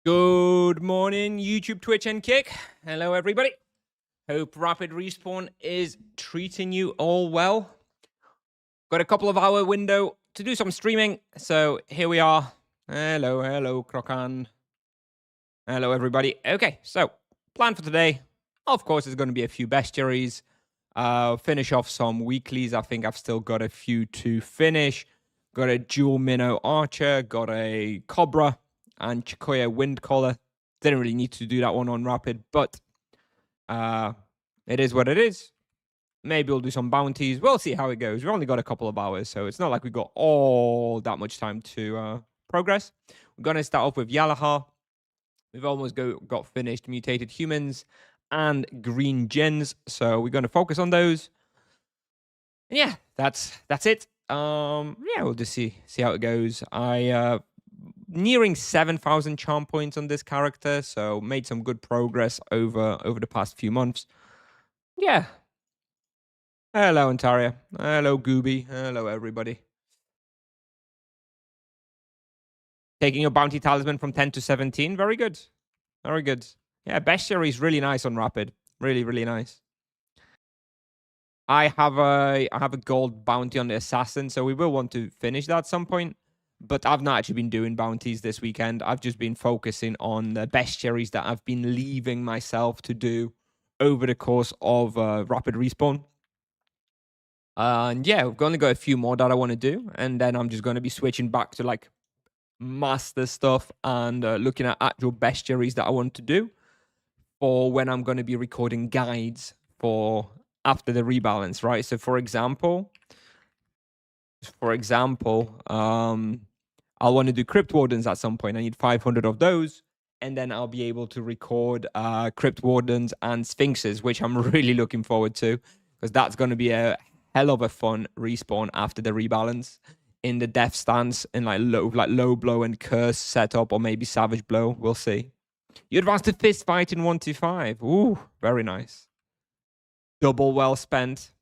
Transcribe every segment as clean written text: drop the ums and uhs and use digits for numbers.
Good morning, YouTube, Twitch, and Kick. Hello, everybody. Hope Rapid Respawn is treating you all well. Got a couple of hour window to do some streaming, so here we are. Hello, Krokan. Hello, everybody. Okay, so plan for today, of course, is going to be a few bestiaries. Finish off some weeklies. I think I've still got a few to finish. Got a dual minnow archer, got a cobra, and Chikoya wind collar. Didn't really need to do that one on rapid, but it is what it is. Maybe we'll do some bounties. We'll see how it goes. We've only got a couple of hours, so it's not like we've got all that much time to progress. We're going to start off with Yalahar. We've almost got finished mutated humans and green gens, so we're going to focus on those. And yeah, that's it. Yeah, we'll just see how it goes. I nearing 7,000 charm points on this character, so made some good progress over the past few months. Yeah. Hello, Ontario. Hello, Gooby. Hello, everybody. Taking your bounty talisman from 10 to 17. Very good. Very good. Yeah, bestiary is really nice on rapid. Really, really nice. I have a gold bounty on the assassin, so we will want to finish that at some point. But I've not actually been doing bounties this weekend. I've just been focusing on the bestiaries that I've been leaving myself to do over the course of rapid respawn. And yeah, we've only got a few more that I want to do, and then I'm just going to be switching back to like master stuff and looking at actual bestiaries that I want to do for when I'm going to be recording guides for after the rebalance, right? So for example, I'll want to do crypt wardens at some point. I need 500 of those, and then I'll be able to record crypt wardens and sphinxes, which I'm really looking forward to, because that's going to be a hell of a fun respawn after the rebalance in the death stance in like low blow and curse setup, or maybe savage blow. We'll see. You advance to fist fight in 125. Ooh, very nice. Double well spent.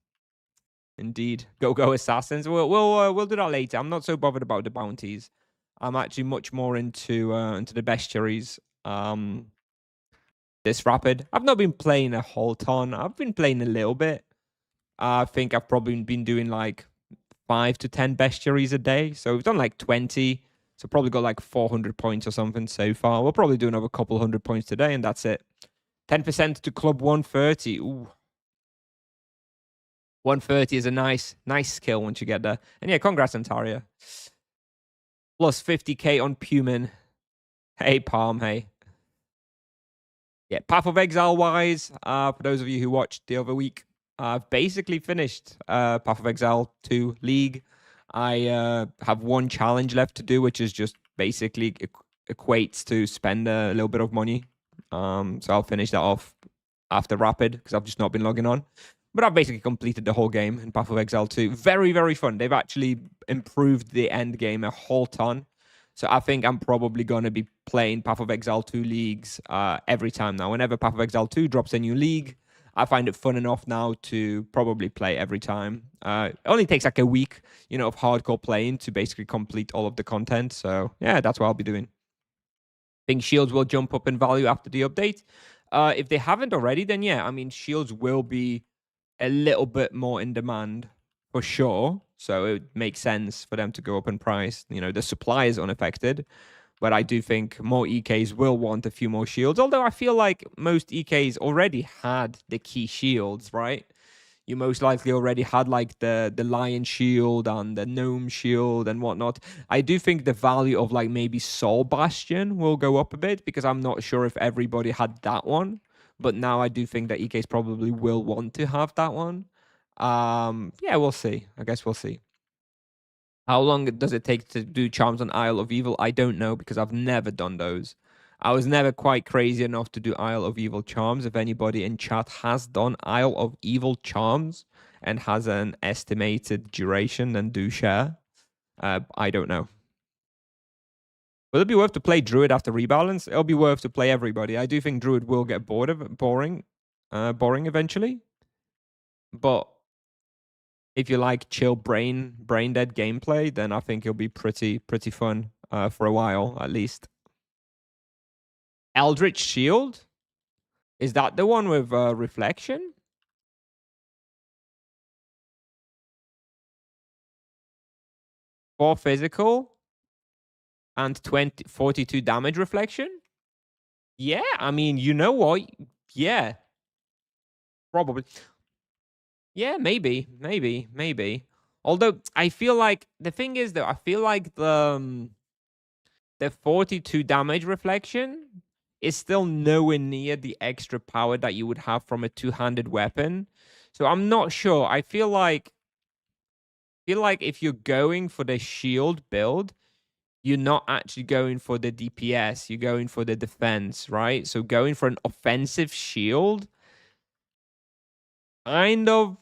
Indeed. Go assassins. We'll do that later. I'm not so bothered about the bounties. I'm actually much more into the bestiaries. This rapid. I've not been playing a whole ton. I've been playing a little bit. I think I've probably been doing like 5 to 10 bestiaries a day. So we've done like 20. So probably got like 400 points or something so far. We'll probably do another couple hundred points today, and that's it. 10% to club 130. Ooh. 130 is a nice skill once you get there. And yeah, congrats, Ontario. Plus 50k on Puman. Hey, Palm, hey. Yeah, Path of Exile wise, for those of you who watched the other week, I've basically finished Path of Exile 2 League. I have one challenge left to do, which is just basically equates to spend a little bit of money. So I'll finish that off after Rapid, because I've just not been logging on. But I've basically completed the whole game in Path of Exile 2. Very, very fun. They've actually improved the end game a whole ton. So I think I'm probably going to be playing Path of Exile 2 leagues every time now. Whenever Path of Exile 2 drops a new league, I find it fun enough now to probably play every time. It only takes like a week, of hardcore playing to basically complete all of the content. So yeah, that's what I'll be doing. I think shields will jump up in value after the update. If they haven't already, then yeah, I mean, shields will be a little bit more in demand for sure. So it makes sense for them to go up in price. The supply is unaffected, but I do think more EKs will want a few more shields. Although I feel like most EKs already had the key shields, right? You most likely already had like the lion shield and the gnome shield and whatnot. I do think the value of like maybe Soul Bastion will go up a bit, because I'm not sure if everybody had that one. But now I do think that EKs probably will want to have that one. Yeah, we'll see. I guess we'll see. How long does it take to do charms on Isle of Evil? I don't know, because I've never done those. I was never quite crazy enough to do Isle of Evil charms. If anybody in chat has done Isle of Evil charms and has an estimated duration, then do share. I don't know. Will it be worth to play Druid after rebalance? It'll be worth to play everybody. I do think Druid will get boring eventually. But if you like chill brain dead gameplay, then I think it'll be pretty fun for a while at least. Eldritch Shield? Is that the one with reflection? 4 physical and 42 damage reflection? Yeah, I mean, you know what? Yeah, probably. Yeah, maybe. Although I feel like the thing is though, I feel like the 42 damage reflection is still nowhere near the extra power that you would have from a two-handed weapon. So I'm not sure. I feel like if you're going for the shield build, you're not actually going for the DPS, you're going for the defense, right? So going for an offensive shield kind of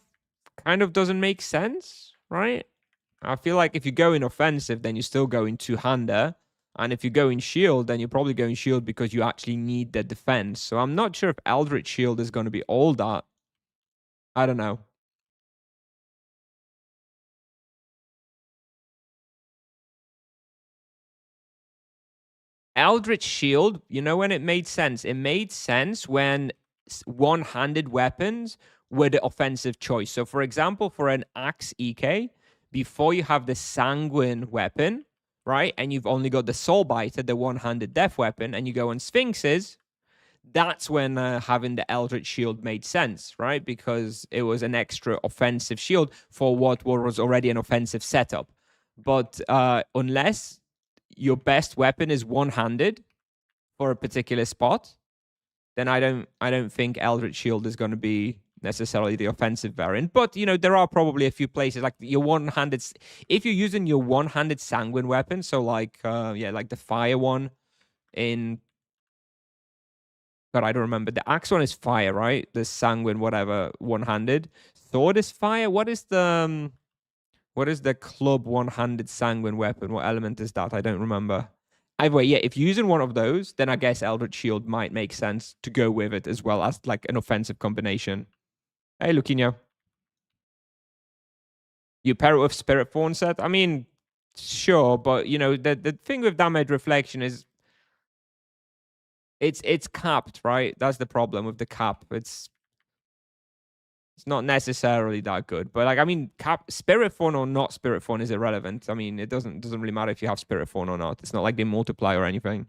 doesn't make sense, right? I feel like if you're going offensive, then you're still going two-hander. And if you're going shield, then you're probably going shield because you actually need the defense. So I'm not sure if Eldritch Shield is going to be all that. I don't know. Eldritch Shield, you know when it made sense? It made sense when one-handed weapons were the offensive choice. So for example, for an Axe EK, before you have the Sanguine weapon, right? And you've only got the Soul Biter, the one-handed death weapon, and you go on Sphinxes, that's when having the Eldritch Shield made sense, right? Because it was an extra offensive shield for what was already an offensive setup. But unless your best weapon is one-handed for a particular spot, then I don't think Eldritch Shield is going to be necessarily the offensive variant. But there are probably a few places like your one-handed. If you're using your one-handed Sanguine weapon, so like like the fire one in. God, I don't remember. The axe one is fire, right? The sanguine, whatever, one-handed. Sword is fire. What is the club one-handed sanguine weapon? What element is that? I don't remember. Either way, yeah, if you're using one of those, then I guess Eldritch Shield might make sense to go with it as well as like an offensive combination. Hey, Luquinho. You pair it with Spirit Fawn set? I mean, sure, but the thing with damage reflection is it's capped, right? That's the problem with the cap. It's not necessarily that good, but like I mean, Spirit Fawn or not Spirit Fawn is irrelevant. I mean, it doesn't really matter if you have Spirit Fawn or not. It's not like they multiply or anything.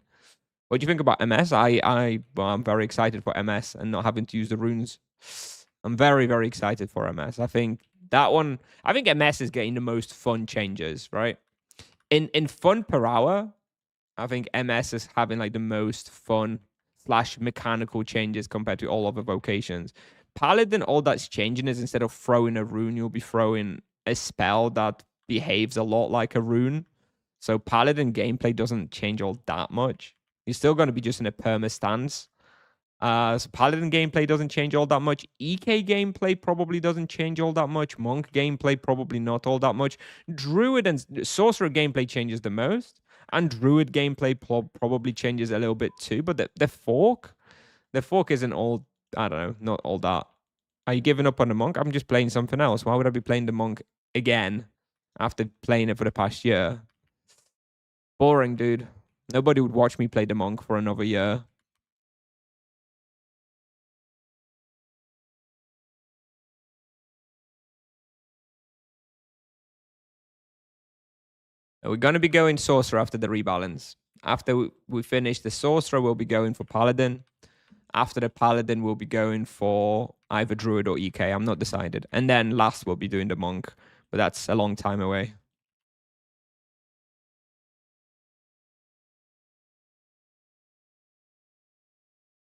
What do you think about MS? I'm very excited for MS and not having to use the runes. I'm very excited for MS. I think that one. I think MS is getting the most fun changes, right? In fun per hour, I think MS is having like the most fun / mechanical changes compared to all other vocations. Paladin, all that's changing is instead of throwing a rune, you'll be throwing a spell that behaves a lot like a rune. So Paladin gameplay doesn't change all that much. You're still going to be just in a perma stance. So Paladin gameplay doesn't change all that much. EK gameplay probably doesn't change all that much. Monk gameplay probably not all that much. Druid and Sorcerer gameplay changes the most. And Druid gameplay probably changes a little bit too. But the fork isn't all, I don't know, not all that. Are you giving up on the Monk? I'm just playing something else. Why would I be playing the Monk again after playing it for the past year? Boring, dude. Nobody would watch me play the Monk for another year. We're going to be going Sorcerer after the rebalance. After we finish the Sorcerer, we'll be going for Paladin. After the Paladin, we'll be going for either Druid or EK. I'm not decided. And then last, we'll be doing the Monk. But that's a long time away.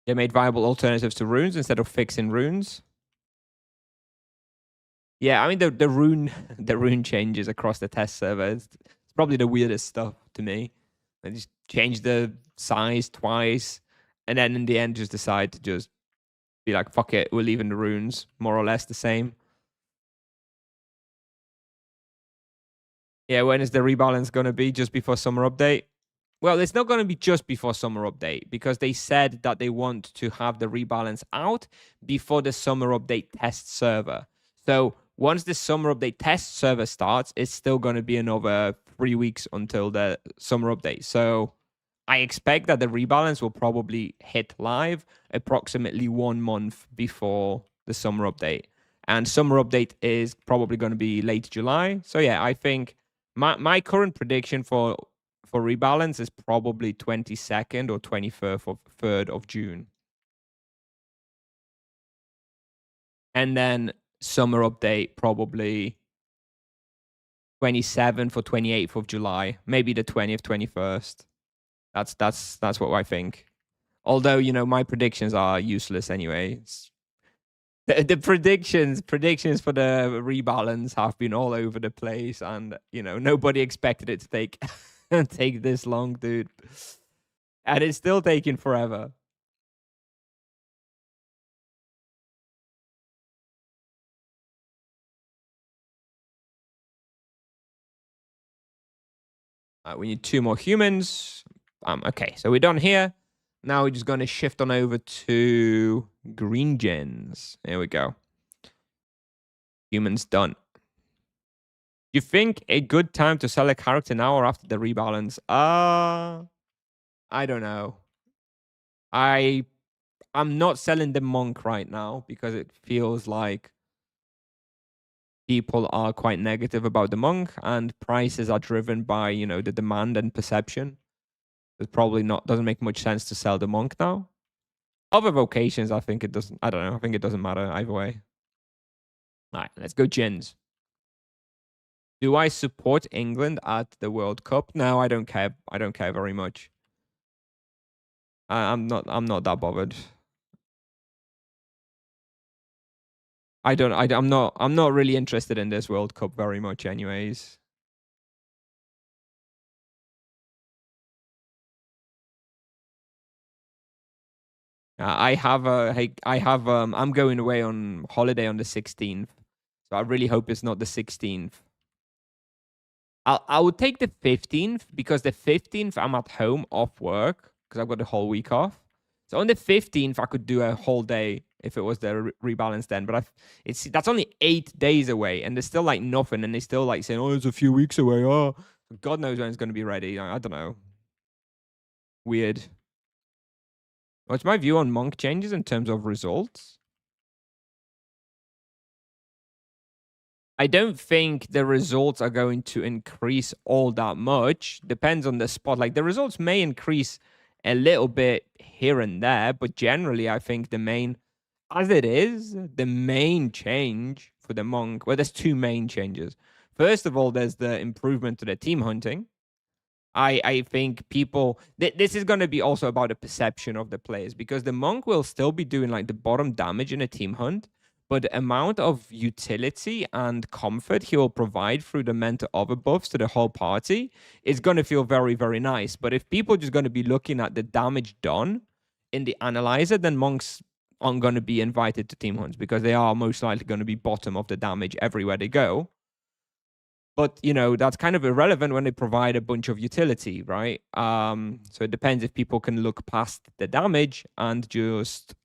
They made viable alternatives to runes instead of fixing runes. Yeah, I mean the rune changes across the test server. It's probably the weirdest stuff to me. They just change the size twice, and then in the end just decide to just be like, fuck it, we're leaving the runes more or less the same. Yeah, when is the rebalance gonna be? Just before summer update? Well, it's not going to be just before summer update because they said that they want to have the rebalance out before the summer update test server. So once the summer update test server starts, it's still going to be another 3 weeks until the summer update. So I expect that the rebalance will probably hit live approximately 1 month before the summer update. And summer update is probably going to be late July. So yeah, I think my current prediction for rebalance is probably 22nd or 23rd of June. And then summer update probably 27th or 28th of July, maybe the 20th, 21st. That's what I think. Although, you know, my predictions are useless anyway. The predictions for the rebalance have been all over the place, and you know, nobody expected it to take take this long, dude. And it's still taking forever. We need 2 more humans. Okay, so we're done here. Now we're just going to shift on over to green gens. There we go. Humans done. You think a good time to sell a character now or after the rebalance? I don't know. I'm not selling the monk right now because it feels like people are quite negative about the monk, and prices are driven by, you know, the demand and perception. It probably doesn't make much sense to sell the monk now. Other vocations, I think it doesn't. I don't know. I think it doesn't matter either way. All right, let's go gens. Do I support England at the World Cup? No, I don't care. I don't care very much. I'm not that bothered. I'm not really interested in this World Cup very much anyways. I'm going away on holiday on the 16th. So I really hope it's not the 16th. I would take the 15th because the 15th I'm at home off work because I've got the whole week off. So on the 15th I could do a whole day if it was the rebalance then. But that's only 8 days away, and there's still like nothing, and they still like saying, "Oh, it's a few weeks away." Oh, God knows when it's going to be ready. I don't know. Weird. What's my view on monk changes in terms of results? I don't think the results are going to increase all that much. Depends on the spot. Like the results may increase a little bit here and there, but generally, I think the main change for the monk. Well, there's 2 main changes. First of all, there's the improvement to the team hunting. I think people this is going to be also about the perception of the players, because the monk will still be doing like the bottom damage in a team hunt, but the amount of utility and comfort he will provide through the mental overbuffs to the whole party is going to feel very, very nice. But if people are just going to be looking at the damage done in the analyzer, then monks aren't going to be invited to team hunts because they are most likely going to be bottom of the damage everywhere they go. But, you know, that's kind of irrelevant when they provide a bunch of utility, right? So it depends if people can look past the damage and just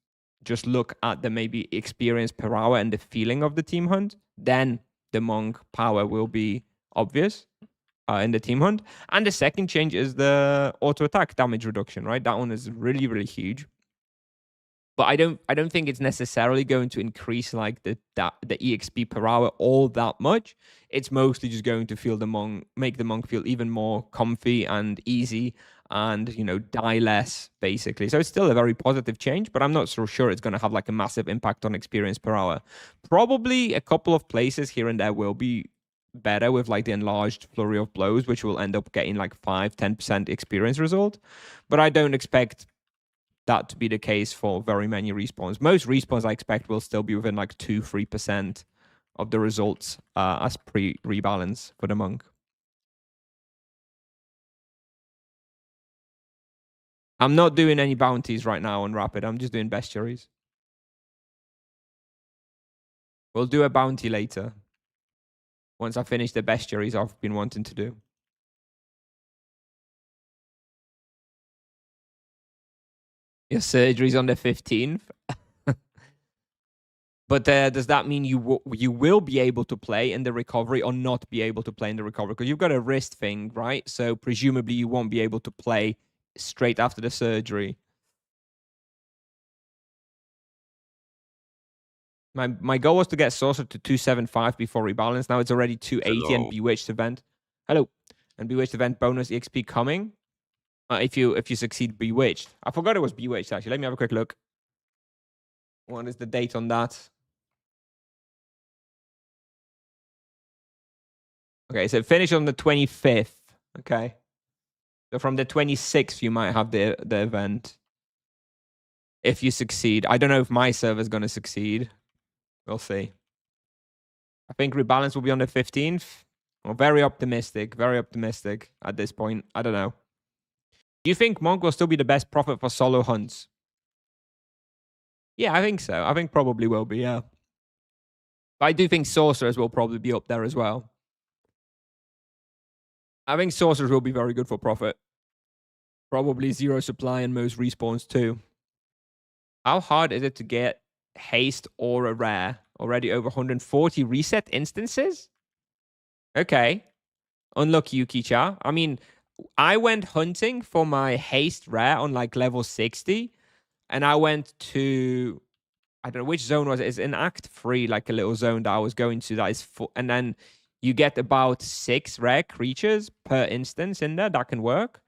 look at the maybe experience per hour and the feeling of the team hunt, then the monk power will be obvious in the team hunt. And the second change is the auto attack damage reduction, right? That one is really, really huge. But I don't think it's necessarily going to increase like the EXP per hour all that much. It's mostly just going to make the monk feel even more comfy and easy, and, you know, die less basically. So it's still a very positive change, but I'm not so sure it's going to have like a massive impact on experience per hour. Probably a couple of places here and there will be better with like the enlarged flurry of blows, which will end up getting like 5-10% experience result. But I don't expect that to be the case for very many respawns. Most respawns I expect will still be within like 2-3% of the results as pre-rebalance for the monk. I'm not doing any bounties right now on Rapid. I'm just doing bestiaries. We'll do a bounty later once I finish the bestiaries I've been wanting to do. Your surgery's on the 15th. But does that mean you will be able to play in the recovery or not be able to play in the recovery? Because you've got a wrist thing, right? So presumably you won't be able to play straight after the surgery. My goal was to get Sorcerer to 275 before rebalance. Now it's already 280 Hello. and Bewitched event. Hello. And Bewitched event bonus EXP coming. If you succeed Bewitched. I forgot it was Bewitched actually. Let me have a quick look. What is the date on that? Okay, so finish on the 25th. Okay. So from the 26th, you might have the event. If you succeed. I don't know if my server's going to succeed. We'll see. I think rebalance will be on the 15th. Well, very optimistic at this point. I don't know. Do you think Monk will still be the best prophet for solo hunts? Yeah, I think so. I think probably will be, yeah. But I do think Sorcerers will probably be up there as well. I think Sorcerers will be very good for Prophet. Probably zero supply and most respawns too. How hard is it to get Haste or a Rare? Already over 140 reset instances? Okay. Unlucky, Yuki-cha. I mean, I went hunting for my Haste Rare on like level 60. And I went to, I don't know which zone was it. It's in Act 3, like a little zone that I was going to that is full. And then you get about 6 rare creatures per instance in there. That can work.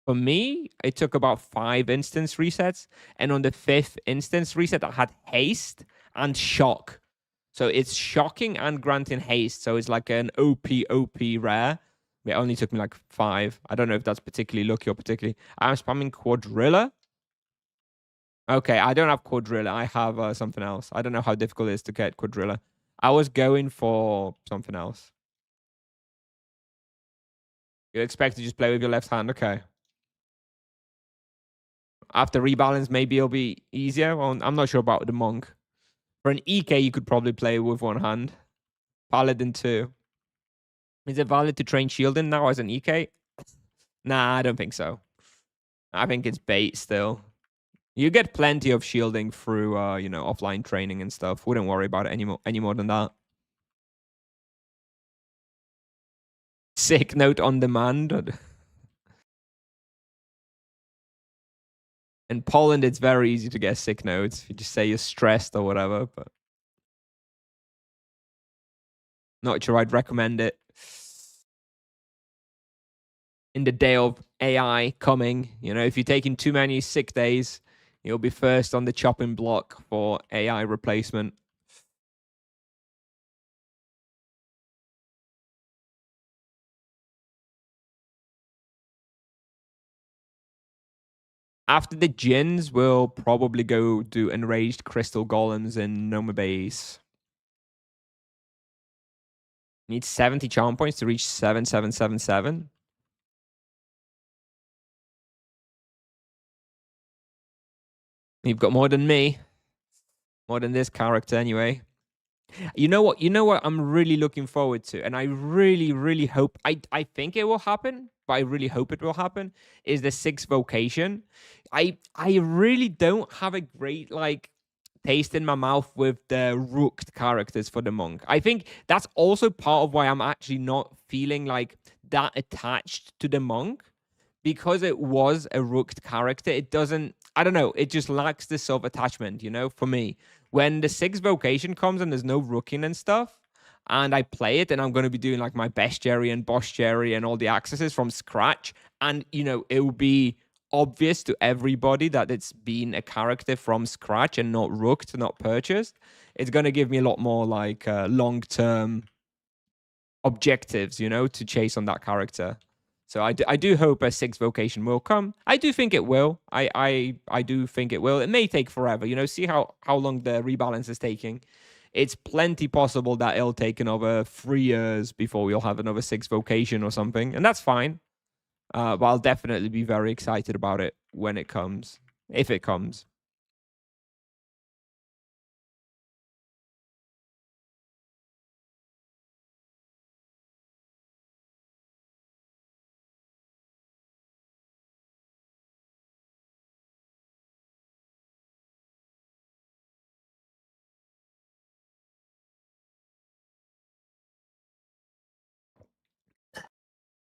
For me, it took about 5 instance resets. And on the 5th instance reset, I had Haste and Shock. So it's shocking and granting haste. So it's like an OP rare. It only took me like 5. I don't know if that's particularly lucky or particularly. I'm spamming Quadrilla. Okay, I don't have Quadrilla. I have something else. I don't know how difficult it is to get Quadrilla. I was going for something else. You expect to just play with your left hand? Okay. After rebalance, maybe it'll be easier. Well, I'm not sure about the Monk. For an EK, you could probably play with one hand. Paladin too. Is it valid to train shielding now as an EK? Nah, I don't think so. I think it's bait still. You get plenty of shielding through, offline training and stuff. Wouldn't worry about it any more than that. Sick note on demand. In Poland, it's very easy to get sick notes. You just say you're stressed or whatever, but not sure I'd recommend it. In the day of AI coming, if you're taking too many sick days, you'll be first on the chopping block for AI replacement. After the Jins, we'll probably go do Enraged Crystal Golems in Noma Base. Need 70 charm points to reach 7777. You've got more than me. More than this character anyway. You know what I'm really looking forward to, and I really, really hope, I think it will happen, but I really hope it will happen, is the 6th vocation. I really don't have a great, taste in my mouth with the rooked characters for the Monk. I think that's also part of why I'm actually not feeling like that attached to the Monk. Because it was a rooked character, it doesn't, I don't know, it just lacks this sort of attachment, for me. When the 6th vocation comes and there's no rooking and stuff, and I play it, and I'm going to be doing like my bestiary and bosstiary and all the accesses from scratch, and it will be obvious to everybody that it's been a character from scratch and not rooked, not purchased. It's going to give me a lot more like long-term objectives, to chase on that character. So I do hope a 6th vocation will come. I do think it will. I do think it will. It may take forever. See how long the rebalance is taking. It's plenty possible that it'll take another 3 years before we'll have another 6th vocation or something, and that's fine. But I'll definitely be very excited about it when it comes, if it comes.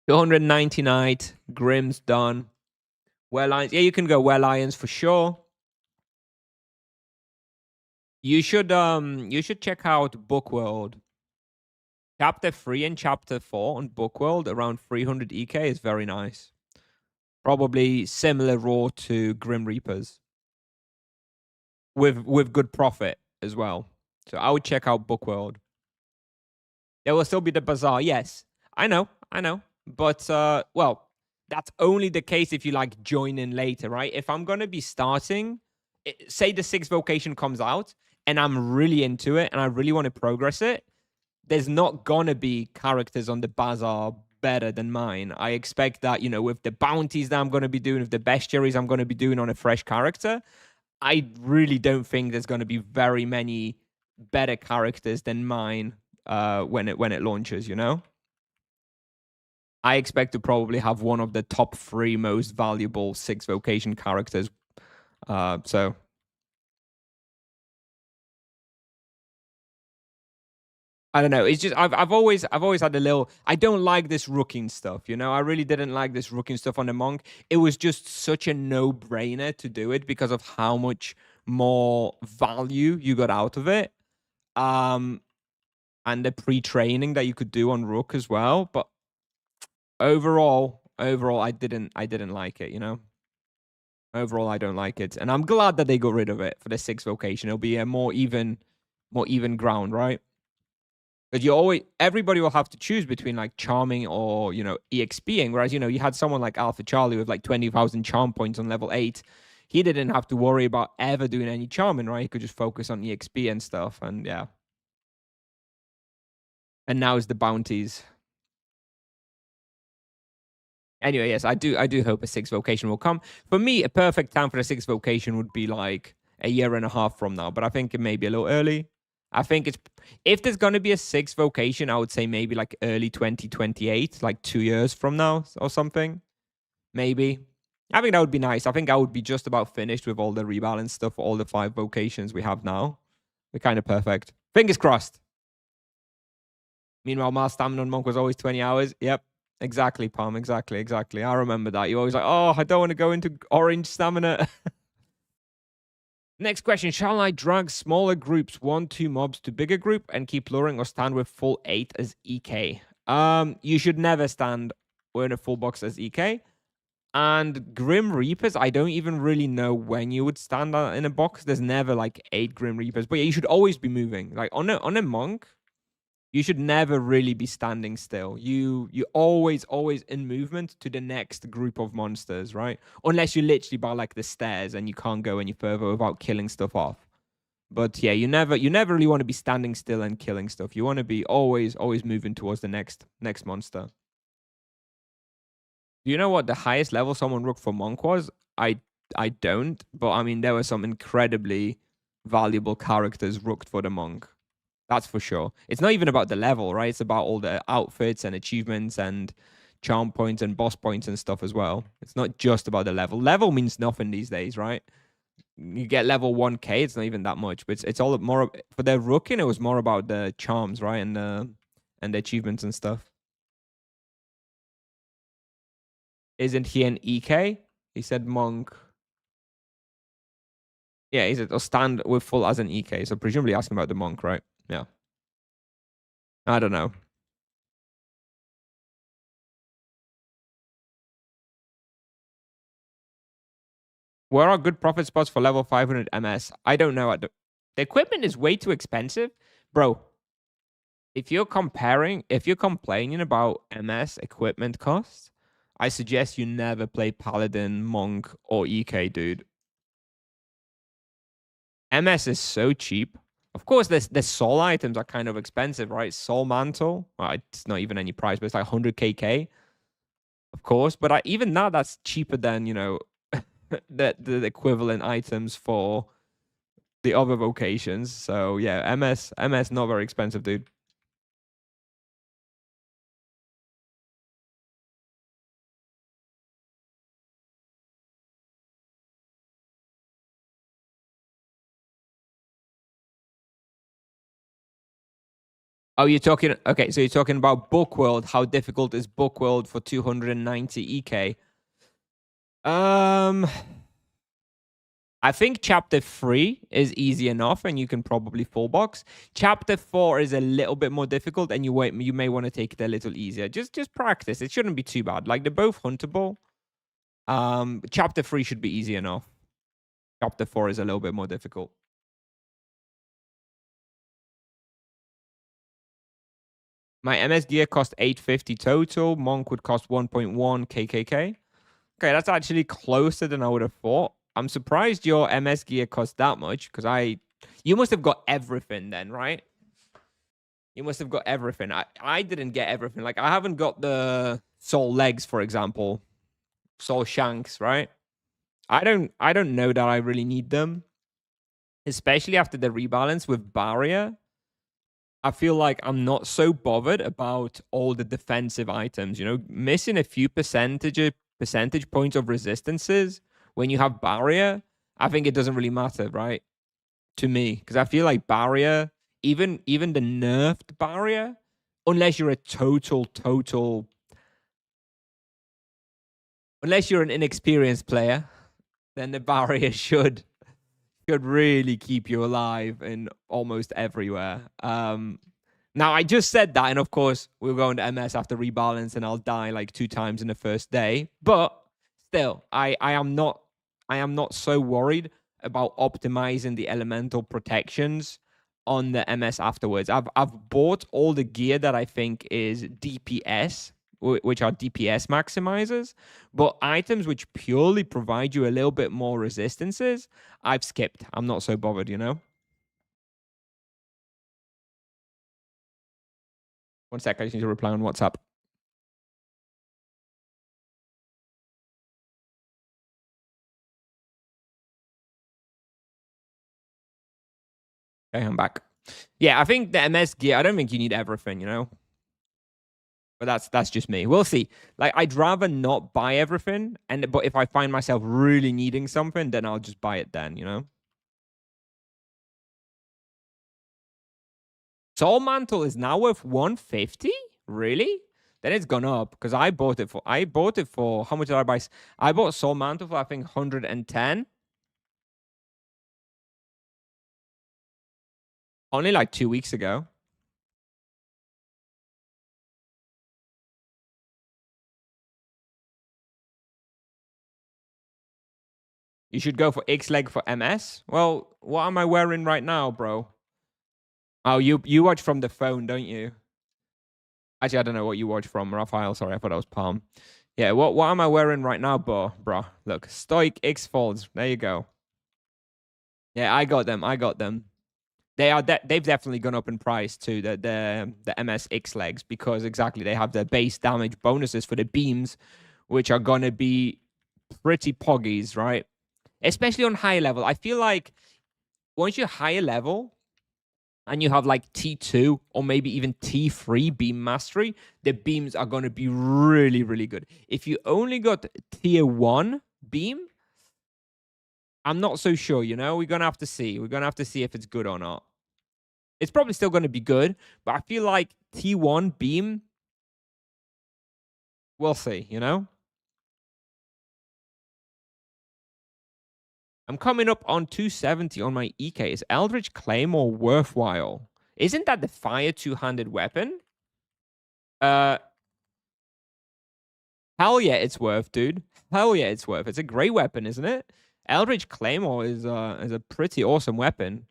$299, Grim's done. Were Lions. Yeah, you can go Were Lions for sure. You should check out Bookworld. Chapter 3 and Chapter 4 on Bookworld around 300 EK is very nice. Probably similar raw to Grim Reapers. With good profit as well. So I would check out Bookworld. There will still be the bazaar, yes. I know. But well, that's only the case if you like join in later, right? If I'm gonna be starting, say the 6th vocation comes out and I'm really into it and I really want to progress it, there's not gonna be characters on the bazaar better than mine. I expect that, with the bounties that I'm gonna be doing, with the bestiaries I'm gonna be doing on a fresh character, I really don't think there's gonna be very many better characters than mine when it launches, I expect to probably have one of the top 3 most valuable 6 vocation characters. So I don't know. It's just I've always had a little. I don't like this rooking stuff. I really didn't like this rooking stuff on the monk. It was just such a no brainer to do it because of how much more value you got out of it. And the pre-training that you could do on rook as well. But overall, I didn't like it. Overall, I don't like it, and I'm glad that they got rid of it for the 6th vocation. It'll be a more even ground, right? But everybody will have to choose between like charming or EXPing. Whereas you had someone like Alpha Charlie with like 20,000 charm points on level 8. He didn't have to worry about ever doing any charming, right? He could just focus on EXP and stuff, and yeah. And now is the bounties. Anyway, yes, I do hope a 6th vocation will come. For me, a perfect time for a 6th vocation would be like a year and a half from now, but I think it may be a little early. I think if there's going to be a 6th vocation, I would say maybe like early 2028, like 2 years from now or something. Maybe. I think that would be nice. I think I would be just about finished with all the rebalance stuff, all the 5 vocations we have now. We're kind of perfect. Fingers crossed. Meanwhile, my stamina on monk was always 20 hours. Yep. Exactly, Palm. Exactly. I remember that. You always like, oh, I don't want to go into orange stamina. Next question. Shall I drag smaller groups 1-2 mobs to bigger group and keep luring or stand with full 8 as EK? You should never stand in a full box as EK. And Grim Reapers, I don't even really know when you would stand in a box. There's never like 8 Grim Reapers. But yeah, you should always be moving. Like on a monk, you should never really be standing still. You always in movement to the next group of monsters, right? Unless you literally by like the stairs and you can't go any further without killing stuff off. But yeah, you never really want to be standing still and killing stuff. You want to be always moving towards the next monster. Do you know what the highest level someone rooked for monk was? I don't, but I mean there were some incredibly valuable characters rooked for the monk. That's for sure. It's not even about the level, right? It's about all the outfits and achievements and charm points and boss points and stuff as well. It's not just about the level. Level means nothing these days, right? You get level 1k, it's not even that much, but it's all more for the rookie. It was more about the charms, right? And the achievements and stuff. Isn't he an EK? He said monk. Yeah, he said I'll stand with full as an EK. So presumably asking about the monk, right? Yeah. I don't know. Where are good profit spots for level 500 MS? I don't know. The equipment is way too expensive. Bro, if you're complaining about MS equipment costs, I suggest you never play Paladin, Monk, or EK, dude. MS is so cheap. Of course, the soul items are kind of expensive, right? Soul Mantle, well, it's not even any price, but it's like 100kk, of course. But even now, that's cheaper than, the equivalent items for the other vocations. So yeah, MS not very expensive, dude. Oh, you're talking okay, so you're talking about Bookworld. How difficult is Bookworld for 290 EK? Um, I think chapter 3 is easy enough, and you can probably full box. Chapter 4 is a little bit more difficult, and you may want to take it a little easier. Just practice. It shouldn't be too bad. Like they're both huntable. Chapter 3 should be easy enough. Chapter 4 is a little bit more difficult. My MS gear cost 850 total. Monk would cost 1.1 KKK. Okay, that's actually closer than I would have thought. I'm surprised your MS gear cost that much because you must have got everything then, right? You must have got everything. I didn't get everything. Like I haven't got the soul legs, for example, soul shanks, right? I don't know that I really need them, especially after the rebalance with barrier. I feel like I'm not so bothered about all the defensive items. Missing a few percentage points of resistances when you have barrier, I think it doesn't really matter, right? To me, because I feel like barrier, even the nerfed barrier, unless you're a unless you're an inexperienced player, then the barrier should really keep you alive in almost everywhere. Now I just said that, and of course we'll go into MS after rebalance, and I'll die like 2 times in the first day. But still, I am not so worried about optimizing the elemental protections on the MS afterwards. I've bought all the gear that I think is DPS, which are DPS maximizers, but items which purely provide you a little bit more resistances, I've skipped. I'm not so bothered. 1 sec, I just need to reply on WhatsApp. Okay, I'm back. Yeah, I think the MS gear, I don't think you need everything. But that's just me. We'll see. Like, I'd rather not buy everything, but if I find myself really needing something, then I'll just buy it then. Soul Mantle is now worth 150? Really? Then it's gone up because I bought it for how much did I buy? I bought Soul Mantle for I think 110. Only like 2 weeks ago. You should go for X leg for MS. Well, what am I wearing right now, bro? Oh, you watch from the phone, don't you? Actually, I don't know what you watch from, Raphael. Sorry, I thought that was Palm. Yeah, what am I wearing right now, bro? Look, Stoic X Folds. There you go. Yeah, I got them. I got them. They've definitely gone up in price too. The MSX legs because exactly they have the base damage bonuses for the beams, which are gonna be pretty poggies, right? Especially on high level. I feel like once you're higher level and you have like T2 or maybe even T3 beam mastery, the beams are going to be really, really good. If you only got tier 1 beam, I'm not so sure, We're going to have to see. We're going to have to see if it's good or not. It's probably still going to be good, but I feel like T1 beam, we'll see. I'm coming up on 270 on my EK. Is Eldritch Claymore worthwhile? Isn't that the fire two-handed weapon? Hell yeah, it's worth, dude. Hell yeah, it's worth. It's a great weapon, isn't it? Eldritch Claymore is a pretty awesome weapon.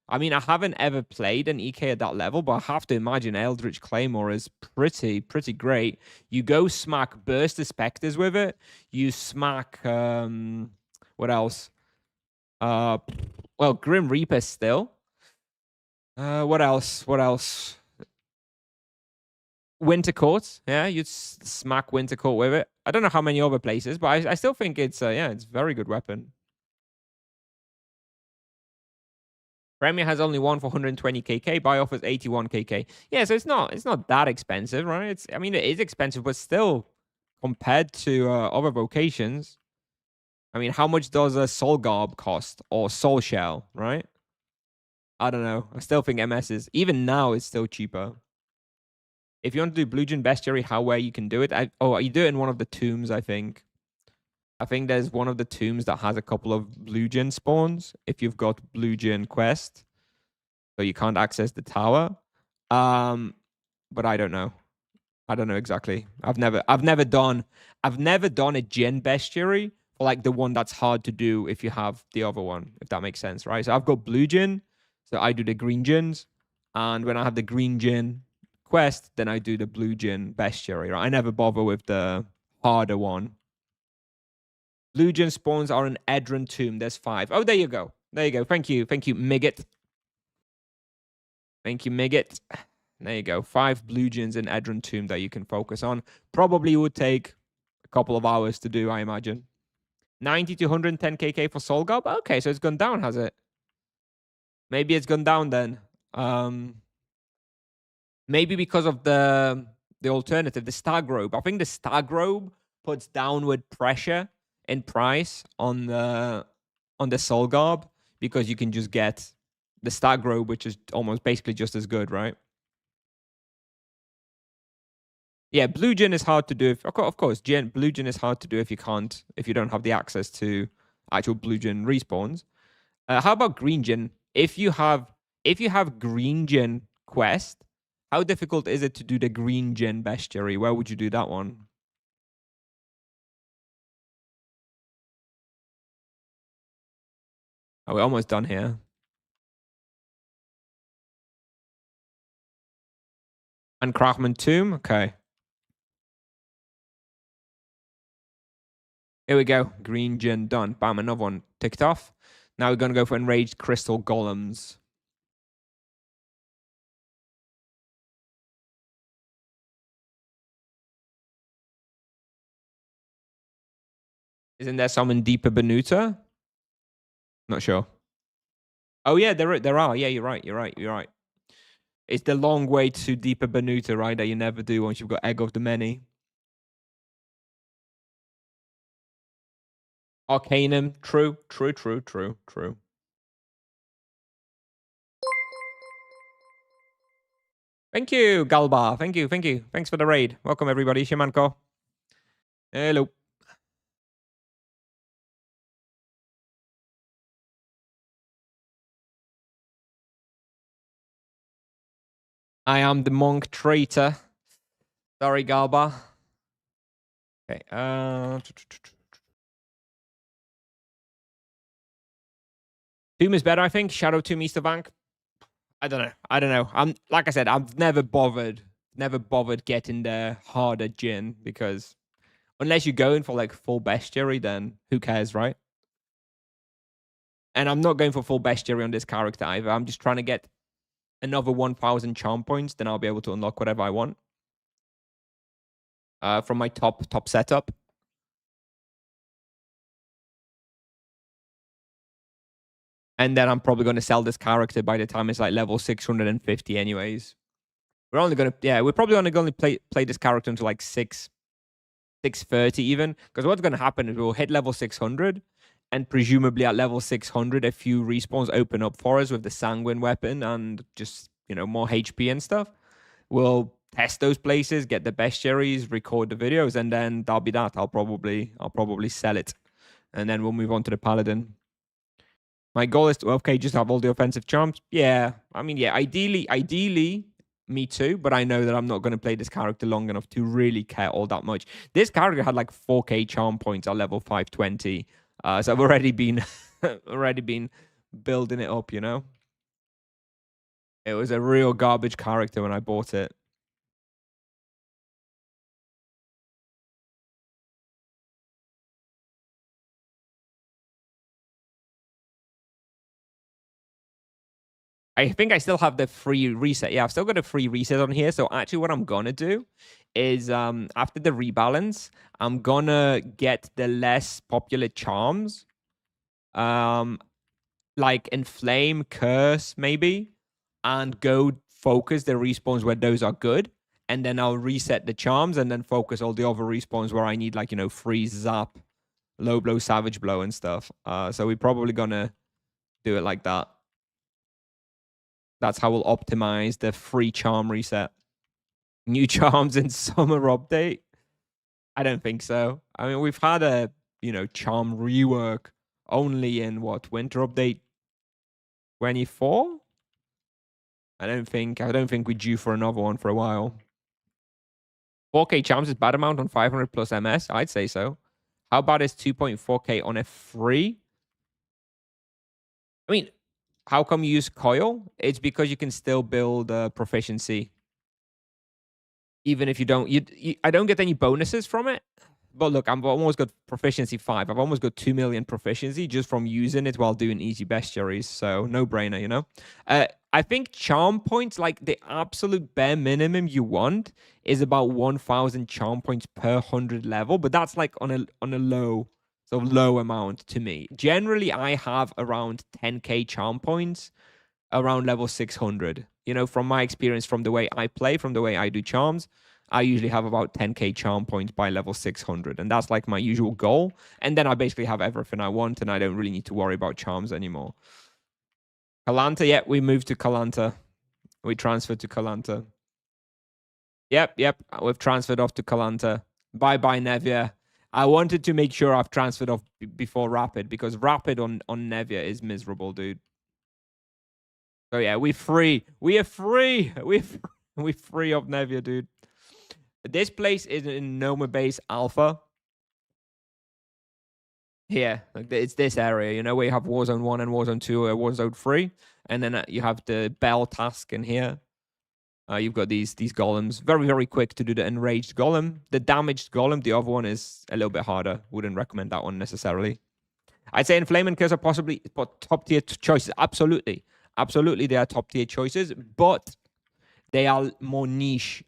I mean, I haven't ever played an EK at that level, but I have to imagine Eldritch Claymore is pretty great. You go smack Burst of Spectres with it. You smack what else? Well, Grim Reaper still. What else? What else? Winter Court, yeah, you'd smack Winter Court with it. I don't know how many other places, but I still think it's it's a very good weapon. Premier has only one for 120 KK. Buy offers 81 KK. Yeah, so it's not that expensive, right? I mean it is expensive, but still compared to other vocations. I mean, how much does a Soul Garb cost or Soul Shell, right? I don't know. I still think MS is even now it's still cheaper. If you want to do Blue Jin Bestiary, how where you can do it? You do it in one of the tombs, I think. I think there's one of the tombs that has a couple of blue gin spawns if you've got blue gin quest. So you can't access the tower. But I don't know. I don't know exactly. I've never done a gin bestiary for like the one that's hard to do if you have the other one, if that makes sense, right? So I've got blue gin, so I do the green gins, and when I have the green gin quest, then I do the blue gin bestiary, right? I never bother with the harder one. Blue gin spawns are an Edron tomb. There's 5. Oh, there you go. There you go. Thank you, Miggit. Thank you, Miggit. There you go. 5 blue gins in Edron tomb that you can focus on. Probably would take a couple of hours to do, I imagine. 90 to 110 KK for Soul Gob. Okay, so it's gone down, has it? Maybe it's gone down then. Maybe because of the alternative, the Stag Robe. I think the Stag Robe puts downward pressure in price on the Soul Garb because you can just get the Stag Robe, which is almost basically just as good, right? Yeah, blue gin is hard to do. Of course, blue gin is hard to do if you don't have the access to actual blue gin respawns. How about green gin? If you have green gin quest, how difficult is it to do the green gin bestiary? Where would you do that one? Oh, we're almost done here. And Krachman Tomb, okay. Here we go. Green gin done. Bam, another one ticked off. Now we're going to go for Enraged Crystal Golems. Isn't there some in Deeper Benuta? Not sure. Oh, yeah, there are. Yeah, you're right. It's the long way to Deeper Benuta, right, that you never do once you've got Egg of the Many. Arcanum, true. Thank you, Galba. Thank you. Thanks for the raid. Welcome, everybody. Siemanko. Hello. I am the monk traitor. Sorry, Galba. Okay. Tomb is better, I think. Shadow Tomb, Easter Bank. I don't know. I'm like I said, I've never bothered getting the harder gin because unless you're going for like full bestiary, then who cares, right? And I'm not going for full bestiary on this character either. I'm just trying to get another 1,000 charm points, then I'll be able to unlock whatever I want. From my top setup. And then I'm probably going to sell this character by the time it's like level 650 anyways. We're probably only going to play this character until like 630 even. Because what's going to happen is we'll hit level 600. And presumably at level 600, a few respawns open up for us with the Sanguine weapon and just, more HP and stuff. We'll test those places, get the bestiaries, record the videos, and then that'll be that. I'll probably sell it. And then we'll move on to the Paladin. My goal is to, okay, just have all the offensive charms. Yeah. I mean, yeah, ideally, me too, but I know that I'm not going to play this character long enough to really care all that much. This character had like 4k charm points at level 520. So I've already been building it up, It was a real garbage character when I bought it. I think I still have the free reset. Yeah, I've still got a free reset on here. So actually what I'm going to do is after the rebalance, I'm going to get the less popular charms. Like Inflame, Curse, maybe. And go focus the respawns where those are good. And then I'll reset the charms and then focus all the other respawns where I need like, freeze, zap, low blow, savage blow and stuff. So we're probably going to do it like that. That's how we'll optimize the free charm reset. New charms in summer update? I don't think so. I mean, we've had a charm rework only in what, winter update 24? I don't think we're due for another one for a while. 4K charms is bad amount on 500 plus MS? I'd say so. How about it's 2.4K on a free? I mean, how come you use coil? It's because you can still build proficiency. Even if you don't, I don't get any bonuses from it. But look, I've almost got proficiency 5. I've almost got 2 million proficiency just from using it while doing easy bestiaries. So no brainer, I think charm points, like the absolute bare minimum you want, is about 1,000 charm points per 100 level. But that's like on a low amount to me. Generally, I have around 10k charm points around level 600. From my experience, from the way I play, from the way I do charms, I usually have about 10k charm points by level 600. And that's like my usual goal. And then I basically have everything I want and I don't really need to worry about charms anymore. Kalanta, yeah, we moved to Kalanta. We transferred to Kalanta. Yep, we've transferred off to Kalanta. Bye-bye, Nevia. I wanted to make sure I've transferred off before Rapid, because Rapid on Nevia is miserable, dude. So yeah, we're free. We are free. We're free of Nevia, dude. This place is in Noma Base Alpha. Here, like it's this area, where you have Warzone 1 and Warzone 2 or Warzone 3. And then you have the Bell task in here. You've got these golems. Very, very quick to do the enraged golem. The damaged golem, the other one, is a little bit harder. Wouldn't recommend that one necessarily. I'd say Inflame and Curse are possibly top tier choices. Absolutely. Absolutely, they are top tier choices, but they are more niche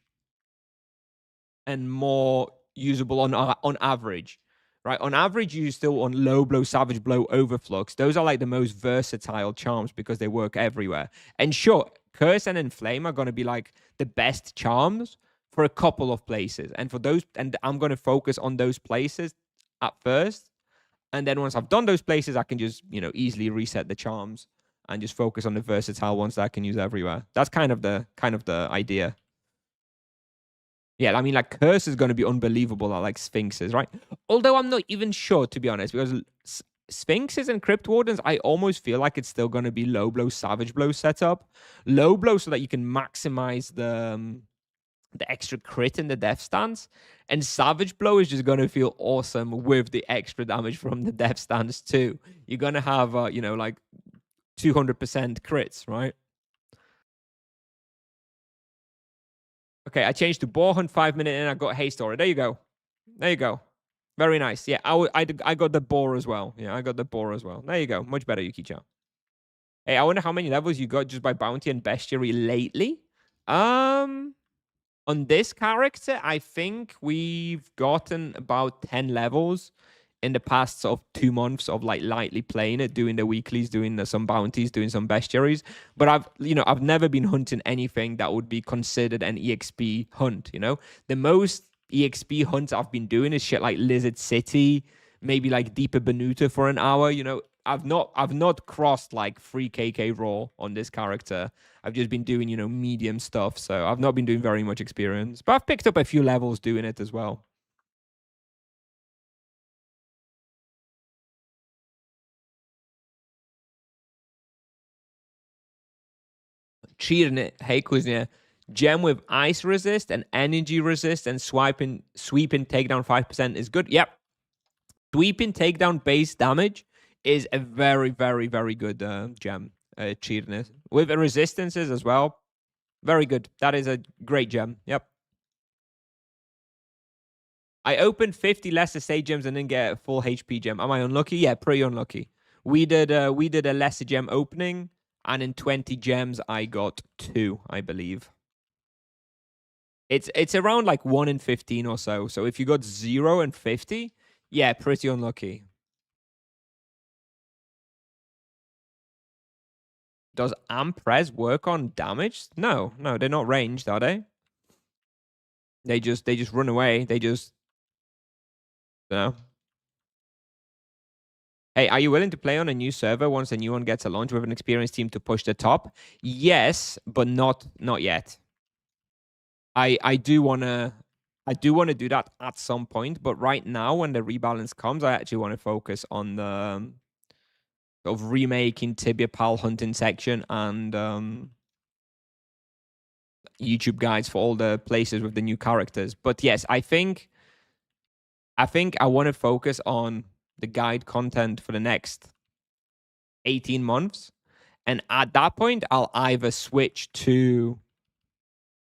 and more usable on average. Right, on average, you still on Low Blow, Savage Blow, Overflux. Those are like the most versatile charms because they work everywhere. And sure, Curse and Inflame are going to be like the best charms for a couple of places. And for those, and I'm going to focus on those places at first. And then once I've done those places, I can just, easily reset the charms and just focus on the versatile ones that I can use everywhere. That's kind of the idea. Yeah, I mean, like, Curse is going to be unbelievable at, like, Sphinxes, right? Although I'm not even sure, to be honest, because Sphinxes and Crypt Wardens, I almost feel like it's still going to be Low Blow, Savage Blow setup. Low Blow so that you can maximize the extra crit in the death stance. And Savage Blow is just going to feel awesome with the extra damage from the death stance, too. You're going to have, like, 200% crits, right? Okay, I changed to Boar Hunt 5 minute and I got Haste Aura. There you go. There you go. Very nice. Yeah, I got the Boar as well. Yeah, I got the Boar as well. There you go. Much better, Yuki-chan. Hey, I wonder how many levels you got just by Bounty and Bestiary lately. On this character, I think we've gotten about 10 levels in the past sort of 2 months of like lightly playing it, doing the weeklies, doing some bounties, doing some bestiaries. But I've never been hunting anything that would be considered an EXP hunt. The most EXP hunts I've been doing is shit like Lizard City, maybe like Deeper Benuta for an hour. I've not crossed like 3kk raw on this character. I've just been doing medium stuff, so I've not been doing very much experience, but I've picked up a few levels doing it as well. Cheating it. Hey, Kuznia. Gem with ice resist and energy resist and sweeping takedown 5% is good. Yep. Sweeping takedown base damage is a very, very, very good gem. Cheating it. With the resistances as well. Very good. That is a great gem. Yep. I opened 50 lesser stage gems and didn't get a full HP gem. Am I unlucky? Yeah, pretty unlucky. We did a lesser gem opening, and in 20 gems I got 2, I believe. It's around like 1 in 15 or so. So if you got 0 and 50, yeah, pretty unlucky. Does Amprez work on damage? No, they're not ranged, are they? They just run away. They just, Hey, are you willing to play on a new server once a new one gets a launch with an experienced team to push the top? Yes, but not yet. I do want to I do want to do that at some point, but right now, when the rebalance comes, I actually want to focus on the sort of remaking Tibia pal hunting section and YouTube guides for all the places with the new characters. But yes, I think I want to focus on the guide content for the next 18 months. And at that point, I'll either switch to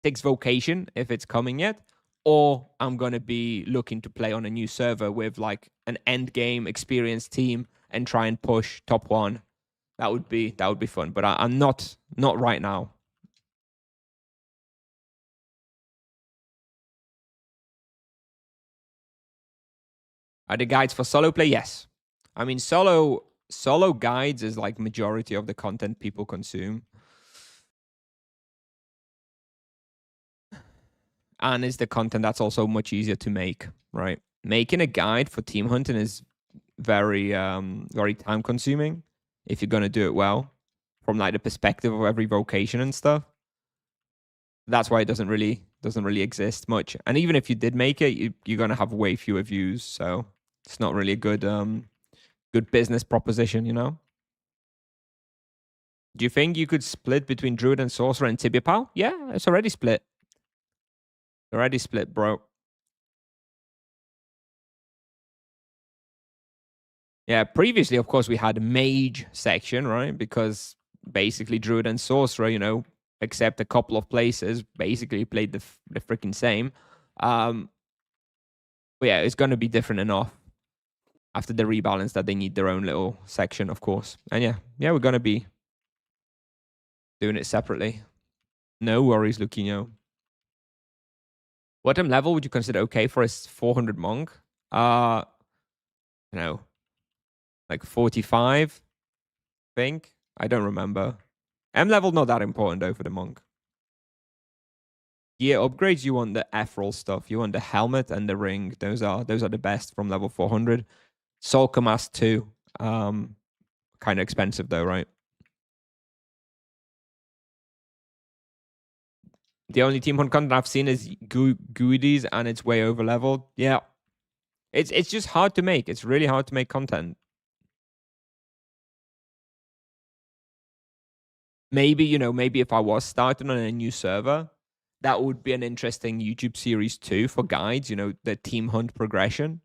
Six Vocation if it's coming yet, or I'm gonna be looking to play on a new server with like an end game experienced team and try and push top one. That would be fun. But I'm not right now. Are the guides for solo play? Yes. I mean solo guides is like majority of the content people consume. And is the content that's also much easier to make, right? Making a guide for team hunting is very very time consuming if you're going to do it well from like the perspective of every vocation and stuff. That's why it doesn't really exist much. And even if you did make it, you're going to have way fewer views, so it's not really a good business proposition, you know. Do you think you could split between Druid and Sorcerer and Tibia Pal? Yeah, it's already split. Already split, bro. Yeah, previously, of course, we had mage section, right? Because basically Druid and Sorcerer, you know, except a couple of places, basically played the freaking same. But yeah, it's going to be different enough after the rebalance that they need their own little section, of course. And yeah, we're going to be doing it separately. No worries, Luquinho. What level would you consider okay for a 400 monk? You know, like 45, I think. I don't remember. M level not that important though for the monk. Gear upgrades, you want the ethereal stuff. You want the helmet and the ring. Those are the best from level 400. Soul Mask 2. Kind of expensive though, right? The only team hunt content I've seen is Goodies, and it's way over leveled. Yeah. It's just hard to make. It's really hard to make content. Maybe, you know, maybe if I was starting on a new server, that would be an interesting YouTube series too for guides, you know, the team hunt progression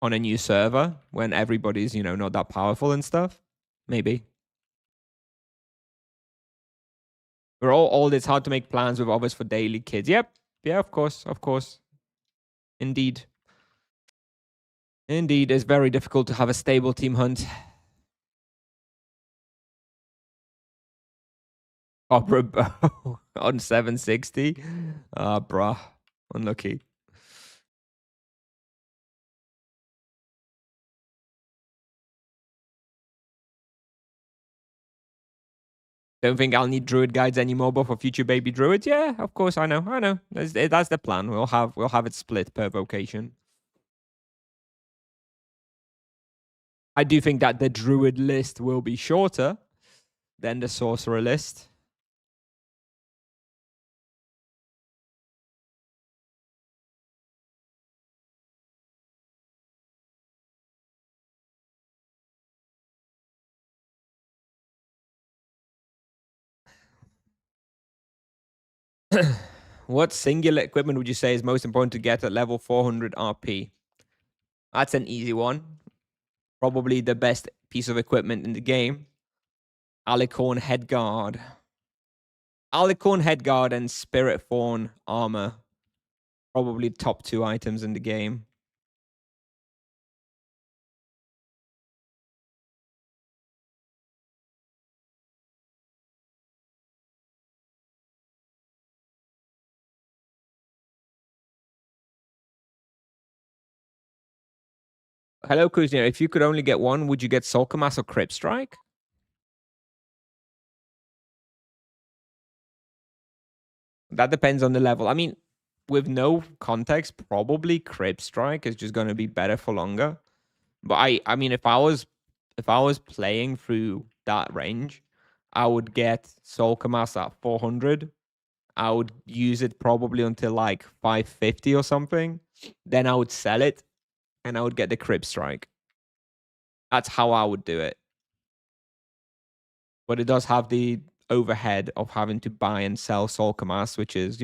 on a new server when everybody's, you know, not that powerful and stuff. Maybe. We're all it's hard to make plans with others for daily kids. Yep. Yeah, of course. Of course. Indeed. Indeed, it's very difficult to have a stable team hunt. Opera Bow on 760. Bruh. Unlucky. Don't think I'll need druid guides anymore, but for future baby druids, yeah, of course, I know. That's the plan. We'll have it split per vocation. I do think that the druid list will be shorter than the sorcerer list. What singular equipment would you say is most important to get at level 400 RP? That's an easy one. Probably the best piece of equipment in the game. Alicorn Headguard. Alicorn Headguard and Spirit Fawn Armor. Probably top 2 items in the game. Hello, Kuznia. If you could only get one, would you get Solkamas or Crypt Strike? That depends on the level. I mean, with no context, probably Crypt Strike is just going to be better for longer. But I mean, if I was playing through that range, I would get Solkamas at 400 I would use it probably until like 550 or something. Then I would sell it and I would get the Crib Strike. That's how I would do it. But it does have the overhead of having to buy and sell Soul Commas, which is,